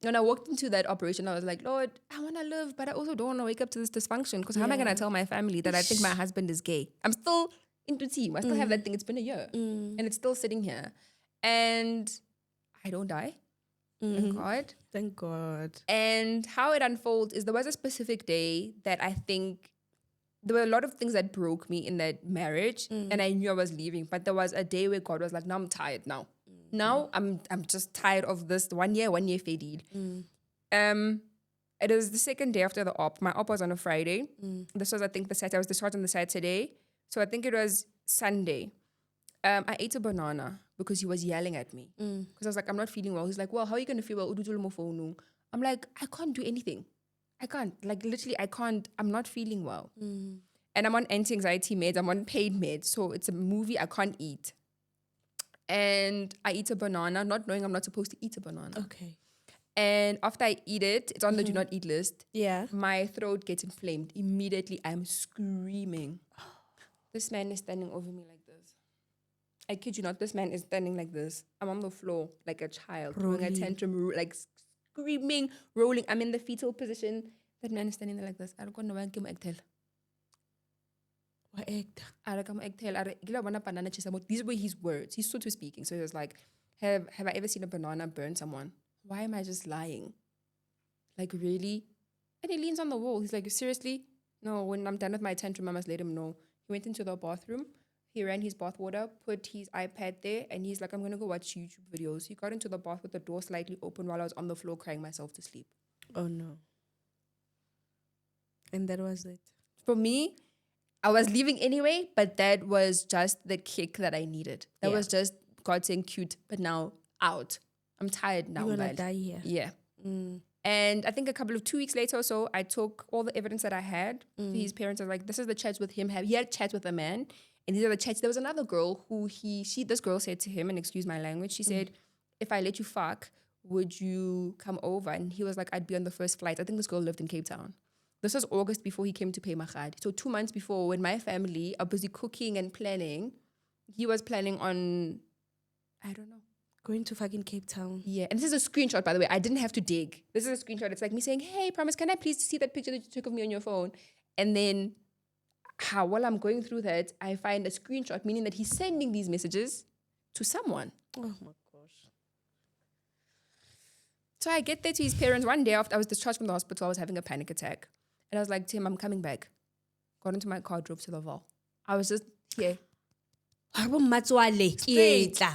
Speaker 1: When I walked into that operation, I was like, Lord, I want to live, but I also don't want to wake up to this dysfunction because how am I going to tell my family that I think my husband is gay? I'm still into team. I still have that thing. It's been a year and it's still sitting here. And I don't die. Thank God.
Speaker 3: Thank God.
Speaker 1: And how it unfolds is there was a specific day that I think there were a lot of things that broke me in that marriage and I knew I was leaving. But there was a day where God was like, no, I'm tired now. Now I'm just tired of this 1 year faded. It was the second day after the op. My op was on a Friday. This was, I think, the Saturday. I was discharged on the Saturday. So I think it was Sunday. I ate a banana because he was yelling at me. Because I was like, I'm not feeling well. He's like, well, how are you going to feel well? I'm like, I can't do anything. I can't. Like, literally, I can't. I'm not feeling well. And I'm on anti-anxiety meds. I'm on pain meds. So it's a movie I can't eat. And I eat a banana, not knowing I'm not supposed to eat a banana.
Speaker 3: Okay.
Speaker 1: And after I eat it, it's on the do not eat list.
Speaker 3: Yeah.
Speaker 1: My throat gets inflamed. Immediately, I'm screaming. This man is standing over me like this. I kid you not, this man is standing like this. I'm on the floor like a child, throwing a tantrum, like screaming, rolling. I'm in the fetal position. That man is standing there like this. I don't know why I give him egg tail.
Speaker 3: What egg?
Speaker 1: These were his words. He's sort of speaking. So he was like, have I ever seen a banana burn someone? Why am I just lying? Like, really? And he leans on the wall. He's like, seriously? No, when I'm done with my tantrum, I must let him know. He went into the bathroom. He ran his bath water, put his iPad there, and he's like, I'm going to go watch YouTube videos. He got into the bath with the door slightly open while I was on the floor crying myself to sleep.
Speaker 3: Oh, no. And that was it.
Speaker 1: For me, I was leaving anyway, but that was just the kick that I needed. That was just God saying cute, but now out. I'm tired now.
Speaker 3: You're going to die here.
Speaker 1: Yeah. And I think 2 weeks later or so, I took all the evidence that I had to his parents. I was like, this is the chats with him. He had chats with a man. And these are the chats. There was another girl who this girl said to him, and excuse my language, she said, if I let you fuck, would you come over? And he was like, I'd be on the first flight. I think this girl lived in Cape Town. This was August before he came to pay Mahad. So 2 months before, when my family are busy cooking and planning, he was planning on, I don't know.
Speaker 3: Going to fucking Cape Town.
Speaker 1: Yeah, and this is a screenshot, by the way. I didn't have to dig. This is a screenshot. It's like me saying, hey, Promise, can I please see that picture that you took of me on your phone? And then while I'm going through that, I find a screenshot, meaning that he's sending these messages to someone.
Speaker 3: Oh, my gosh.
Speaker 1: So I get there to his parents one day after I was discharged from the hospital. I was having a panic attack. And I was like, Tim, I'm coming back. Got into my car, drove to the Val. I was just here.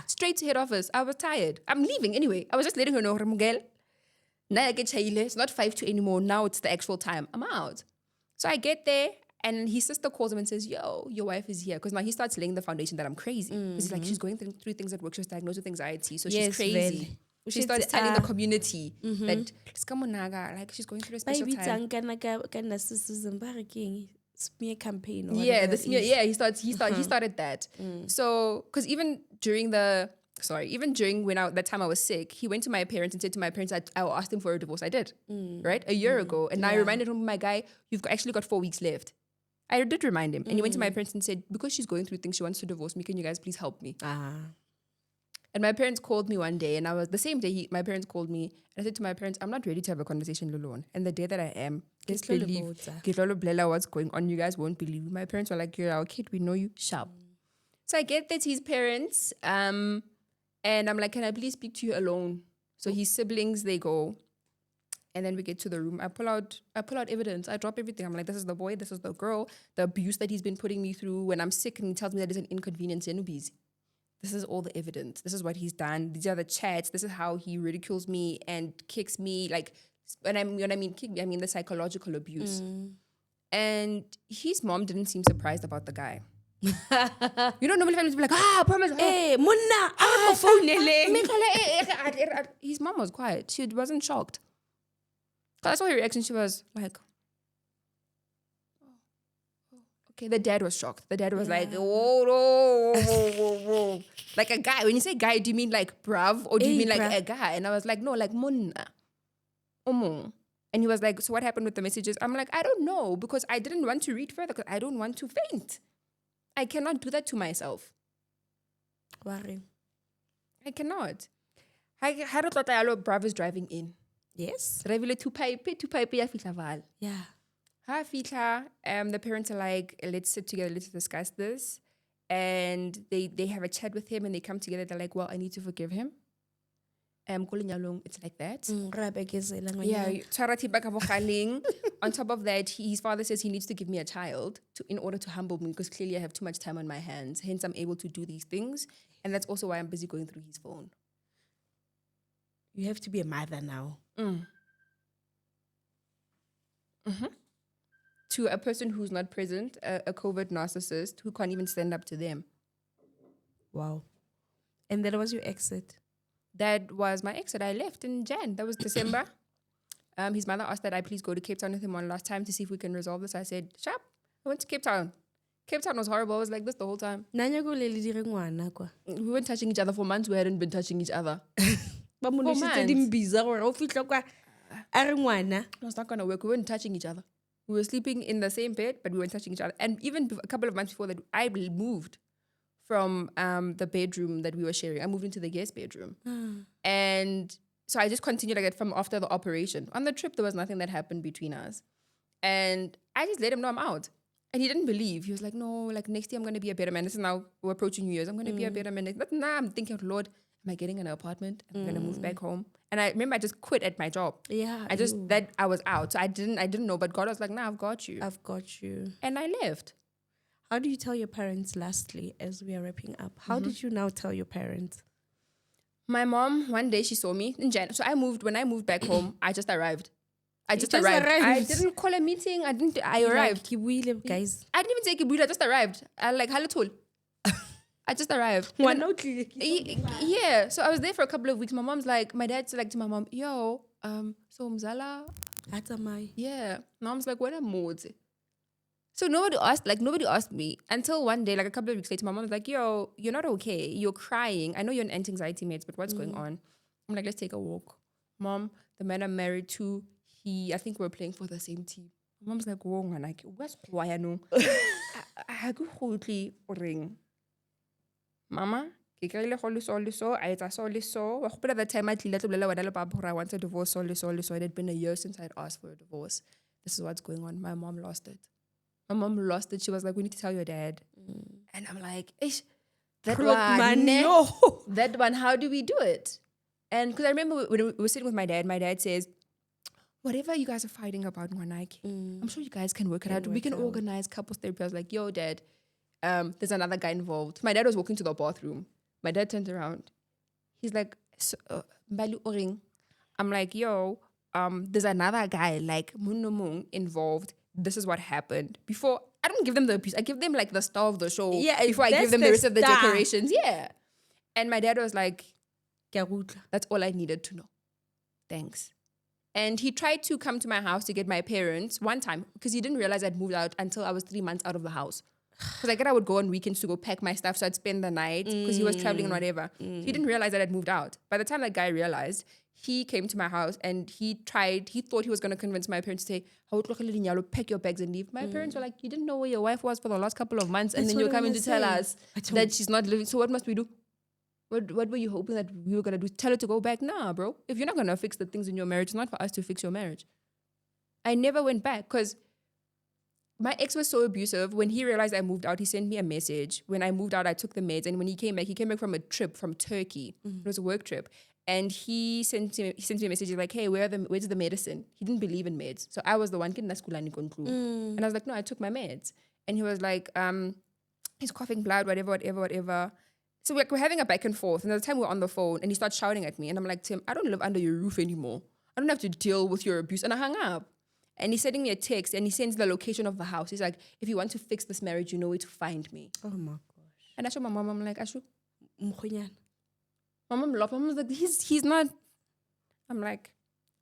Speaker 1: Straight to head office. I was tired. I'm leaving anyway. I was just letting her know, it's not 5-2 anymore. Now it's the actual time. I'm out. So I get there and his sister calls him and says, yo, your wife is here. Because now he starts laying the foundation that I'm crazy. Because he's like, she's going through things at work. She was diagnosed with anxiety. So she's crazy. She starts telling the community that she's going through a special time.
Speaker 3: Smear campaign.
Speaker 1: Yeah, he started that. So, because even during when that time I was sick, he went to my parents and said to my parents, I asked him for a divorce. I did, right? A year ago. And I reminded him, my guy, you've actually got 4 weeks left. I did remind him. And he went to my parents and said, because she's going through things, she wants to divorce me. Can you guys please help me? And my parents called me one day, and I was the same day. My parents called me, and I said to my parents, "I'm not ready to have a conversation alone." And the day that I am, just believe, what's going on. You guys won't believe. My parents were like, "You're our kid. We know you sharp." So I get that his parents, and I'm like, "Can I please speak to you alone?" So his siblings, they go, and then we get to the room. I pull out evidence. I drop everything. I'm like, "This is the boy. This is the girl. The abuse that he's been putting me through when I'm sick, and he tells me that it's an inconvenience and busy." This is all the evidence. This is what he's done. These are the chats. This is how he ridicules me and kicks me. Like, when I mean kick me, I mean the psychological abuse. And his mom didn't seem surprised about the guy. You know, normally families be like, promise.
Speaker 3: Hey, Munna, I'm a phone.
Speaker 1: His mom was quiet. She wasn't shocked. Because I saw her reaction. She was like, okay. The dad was shocked. The dad was like, whoa. Like a guy. When you say guy, do you mean like brav? Or do you mean like a guy? And I was like, no, like munna. Omo. And he was like, so what happened with the messages? I'm like, I don't know. Because I didn't want to read further because I don't want to faint. I cannot do that to myself.
Speaker 3: Worry.
Speaker 1: I cannot. How do Brav is driving in?
Speaker 3: Yes.
Speaker 1: Revile two pipe ya fitla val.
Speaker 3: Yeah.
Speaker 1: Ha fitla, the parents are like, let's sit together, let's discuss this. And they have a chat with him and they come together, they're like, well, I need to forgive him. It's like that. Yeah. On top of that, his father says he needs to give me a child in order to humble me because clearly I have too much time on my hands. Hence, I'm able to do these things. And that's also why I'm busy going through his phone.
Speaker 3: You have to be a mother now.
Speaker 1: To a person who's not present, a covert narcissist who can't even stand up to them.
Speaker 3: Wow. And that was your exit?
Speaker 1: That was my exit. I left in Jan. That was December. His mother asked that I please go to Cape Town with him one last time to see if we can resolve this. I said, sharp. I went to Cape Town. Cape Town was horrible. I was like this the whole time. We weren't touching each other for months. We hadn't been touching each other.
Speaker 3: For months. It
Speaker 1: was not going to work. We weren't touching each other. We were sleeping in the same bed, but we weren't touching each other. And even a couple of months before that, I moved from the bedroom that we were sharing. I moved into the guest bedroom. And so I just continued like that from after the operation. On the trip, there was nothing that happened between us. And I just let him know I'm out. And he didn't believe. He was like, no, like next year I'm going to be a better man. This is now, we're approaching New Year's. I'm going to be a better man. But now I'm thinking, Lord, am I getting an apartment? I'm going to move back home. And I remember I just quit at my job.
Speaker 3: Yeah.
Speaker 1: I was out. So I didn't know. But God was like, nah, I've got you. And I left.
Speaker 3: How do you tell your parents, lastly, as we are wrapping up? How did you now tell your parents?
Speaker 1: My mom, one day she saw me in Jan. So when I moved back home, I just arrived. I didn't call a meeting. I arrived.
Speaker 3: Like, guys.
Speaker 1: I didn't even say Kibuila, I just arrived. I like, hello. I just arrived. Yeah. So I was there for a couple of weeks. My mom's like, my dad's like to my mom, yo, so Mzala. Yeah. Mom's like, what a mood. So nobody asked me until one day, like a couple of weeks later, my mom was like, yo, you're not okay. You're crying. I know you're an anti-anxiety meds, but what's going on? I'm like, let's take a walk. Mom, the man I'm married to, I think we're playing for the same team. My mom's like, whoa, man, like, what's why no? I go ring. Mama, I that time I want a divorce, it had been a year since I'd asked for a divorce. This is what's going on. My mom lost it. She was like, we need to tell your dad. And I'm like, that one, how do we do it? And because I remember when we were sitting with my dad says, whatever you guys are fighting about, I'm sure you guys can work it out. We can organize couples therapy. I was like, yo, dad, there's another guy involved. My dad was walking to the bathroom. My dad turned around. He's like, Mbali ON. I'm like, yo, there's another guy like Munumung involved. This is what happened. Before, I don't give them the abuse. I give them like the star of the show. Yeah, before I give them the rest of the decorations. Yeah. And my dad was like, that's all I needed to know. Thanks. And he tried to come to my house to get my parents one time because he didn't realize I'd moved out until I was 3 months out of the house. Because I would go on weekends to go pack my stuff, so I'd spend the night because he was traveling and whatever. So he didn't realize that I'd moved out. By the time that guy realized, he came to my house and he thought he was going to convince my parents to say, pack your bags and leave. My parents were like, you didn't know where your wife was for the last couple of months and then you're coming to tell us that she's not living. So what must we do? What were you hoping that we were going to do? Tell her to go back? Nah, bro. If you're not going to fix the things in your marriage, it's not for us to fix your marriage. I never went back because my ex was so abusive. When he realized I moved out, he sent me a message. When I moved out, I took the meds. And when he came back from a trip from Turkey. It was a work trip. And he sent me a message like, hey, where's the medicine? He didn't believe in meds. So I was the one, and I was like, no, I took my meds. And he was like, he's coughing blood, whatever. So we're having a back and forth. And at the time we're on the phone and he starts shouting at me. And I'm like, Tim, I don't live under your roof anymore. I don't have to deal with your abuse. And I hung up. And he's sending me a text and he sends the location of the house. He's like, if you want to fix this marriage, you know where to find me.
Speaker 3: Oh my gosh.
Speaker 1: And I showed my mom, I'm like, Ashu.
Speaker 3: Mkhonyan.
Speaker 1: My mom laughed. My mom was like, he's not. I'm like,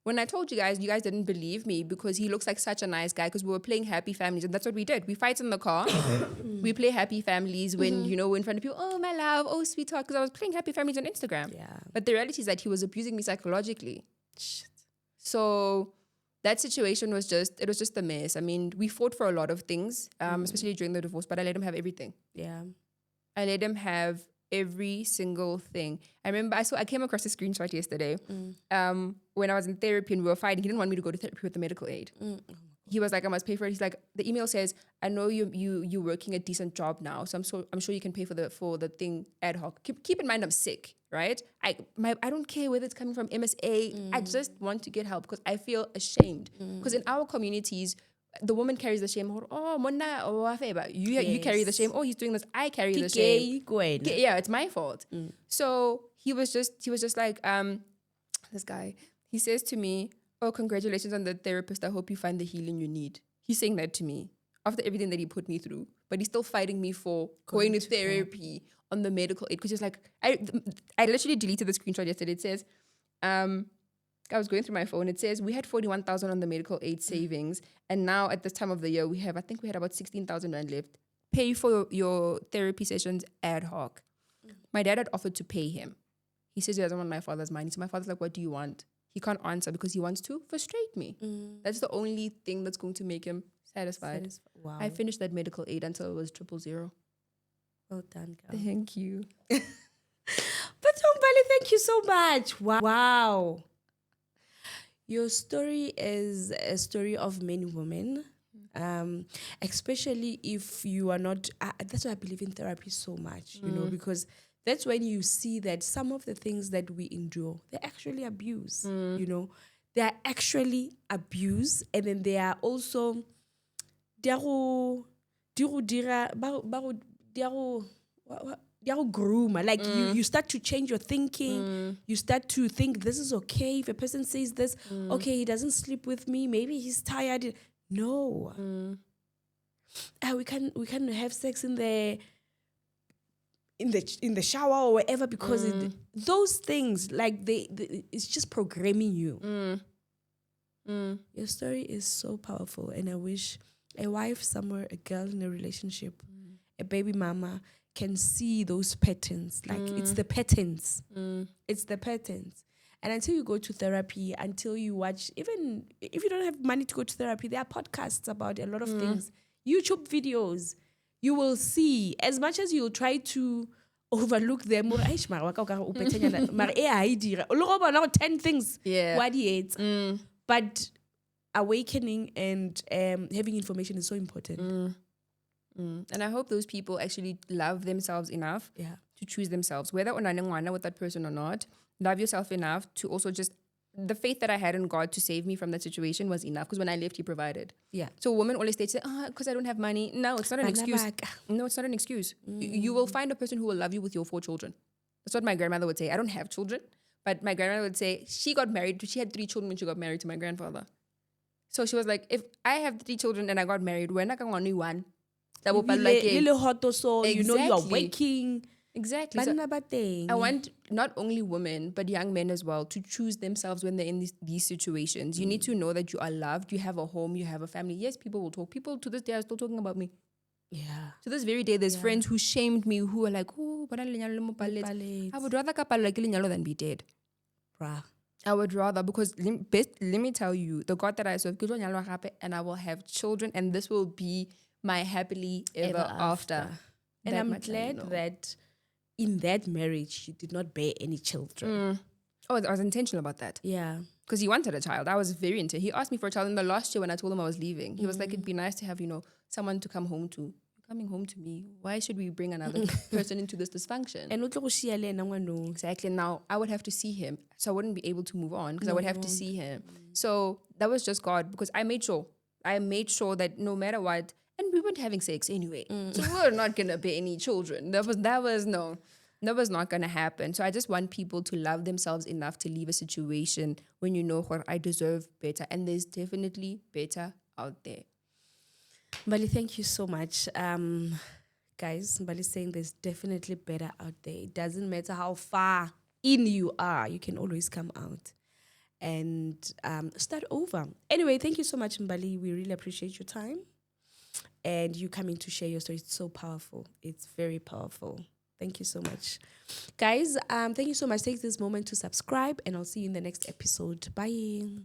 Speaker 1: when I told you guys didn't believe me because he looks like such a nice guy because we were playing Happy Families and that's what we did. We fight in the car. We play Happy Families when, we're in front of people. Oh, my love. Oh, sweetheart. Because I was playing Happy Families on Instagram.
Speaker 3: Yeah.
Speaker 1: But the reality is that he was abusing me psychologically. Shit. So that situation was just a mess. I mean, we fought for a lot of things, especially during the divorce, but I let him have everything.
Speaker 3: Yeah.
Speaker 1: I let him have every single thing. I remember I came across a screenshot yesterday when I was in therapy and we were fighting. He didn't want me to go to therapy with the medical aid. He was like, I must pay for it. He's like, the email says, I know you're working a decent job now, so I'm sure you can pay for the thing ad hoc. Keep in mind I'm sick, right? I don't care whether it's coming from MSA. I just want to get help because I feel ashamed. Because in our communities, the woman carries the shame. Oh, monna, you carry the shame. Oh, he's doing this. I carry the shame. Yeah, it's my fault. So he was just like, this guy. He says to me, oh, congratulations on the therapist. I hope you find the healing you need. He's saying that to me after everything that he put me through. But he's still fighting me for going to therapy on the medical aid. Because he's like, I literally deleted the screenshot yesterday. It says, I was going through my phone. It says we had 41,000 on the medical aid savings. And now at this time of the year, I think we had about 16,000 rand left. Pay for your therapy sessions ad hoc. My dad had offered to pay him. He says he doesn't want my father's money. So my father's like, what do you want? He can't answer because he wants to frustrate me. That's the only thing that's going to make him satisfied.
Speaker 3: Wow.
Speaker 1: I finished that medical aid until it was 000.
Speaker 3: Well done, girl.
Speaker 1: Thank you.
Speaker 3: But Mbali, thank you so much. Wow. Your story is a story of many women, especially if you are not. That's why I believe in therapy so much, because that's when you see that some of the things that we endure, they're actually abuse. They're actually abuse, and then they are also groomer. Like you start to change your thinking. You start to think this is okay. If a person says this, okay, he doesn't sleep with me. Maybe he's tired. No, we can have sex in the shower or wherever because those things like it's just programming you. Your story is so powerful, and I wish a wife somewhere, a girl in a relationship, a baby mama can see those patterns. Like it's the patterns. It's the patterns. And until you go to therapy, until you watch, even if you don't have money to go to therapy, there are podcasts about a lot of things, YouTube videos. You will see, as much as you'll try to overlook them, 10 things.
Speaker 1: Yeah.
Speaker 3: But awakening and having information is so important.
Speaker 1: And I hope those people actually love themselves enough to choose themselves, whether or not with that person or not. Love yourself enough to also just, the faith that I had in God to save me from that situation was enough, because when I left, He provided.
Speaker 3: Yeah.
Speaker 1: So women always say, because I don't have money. No, it's not an excuse. No, it's not an excuse. You will find a person who will love you with your 4 children. That's what my grandmother would say. I don't have children, but my grandmother would say she got married. She had 3 children when she got married to my grandfather. So she was like, if I have 3 children and I got married, we're not going to only one. That will be like
Speaker 3: little hot or so, you're waking.
Speaker 1: Exactly. So I want not only women, but young men as well to choose themselves when they're in these situations. You need to know that you are loved, you have a home, you have a family. Yes, people will talk. People to this day are still talking about me.
Speaker 3: Yeah.
Speaker 1: To this very day, there's friends who shamed me, who are like, oh, I would rather than be dead.
Speaker 3: Bruh.
Speaker 1: I would rather, because let me tell you, the God that I serve, and I will have children, and this will be my happily ever after.
Speaker 3: And I'm glad that in that marriage, you did not bear any children.
Speaker 1: Oh, I was intentional about that.
Speaker 3: Yeah.
Speaker 1: Because he wanted a child. I was very into it. He asked me for a child in the last year when I told him I was leaving. He was like, it'd be nice to have, someone to come home to. You're coming home to me. Why should we bring another person into this dysfunction?
Speaker 3: And
Speaker 1: exactly. Now, I would have to see him. So I wouldn't be able to move on because I would have to see him. So that was just God, because I made sure that no matter what, and we weren't having sex anyway. So we were not going to bear any children. That was no. That was not going to happen. So I just want people to love themselves enough to leave a situation when you know what I deserve better. And there's definitely better out there.
Speaker 3: Mbali, thank you so much. Guys, Mbali saying there's definitely better out there. It doesn't matter how far in you are, you can always come out and start over. Anyway, thank you so much, Mbali. We really appreciate your time and you coming to share your story. It's so powerful. It's very powerful. Thank you so much. Guys, thank you so much. Take this moment to subscribe and I'll see you in the next episode. Bye.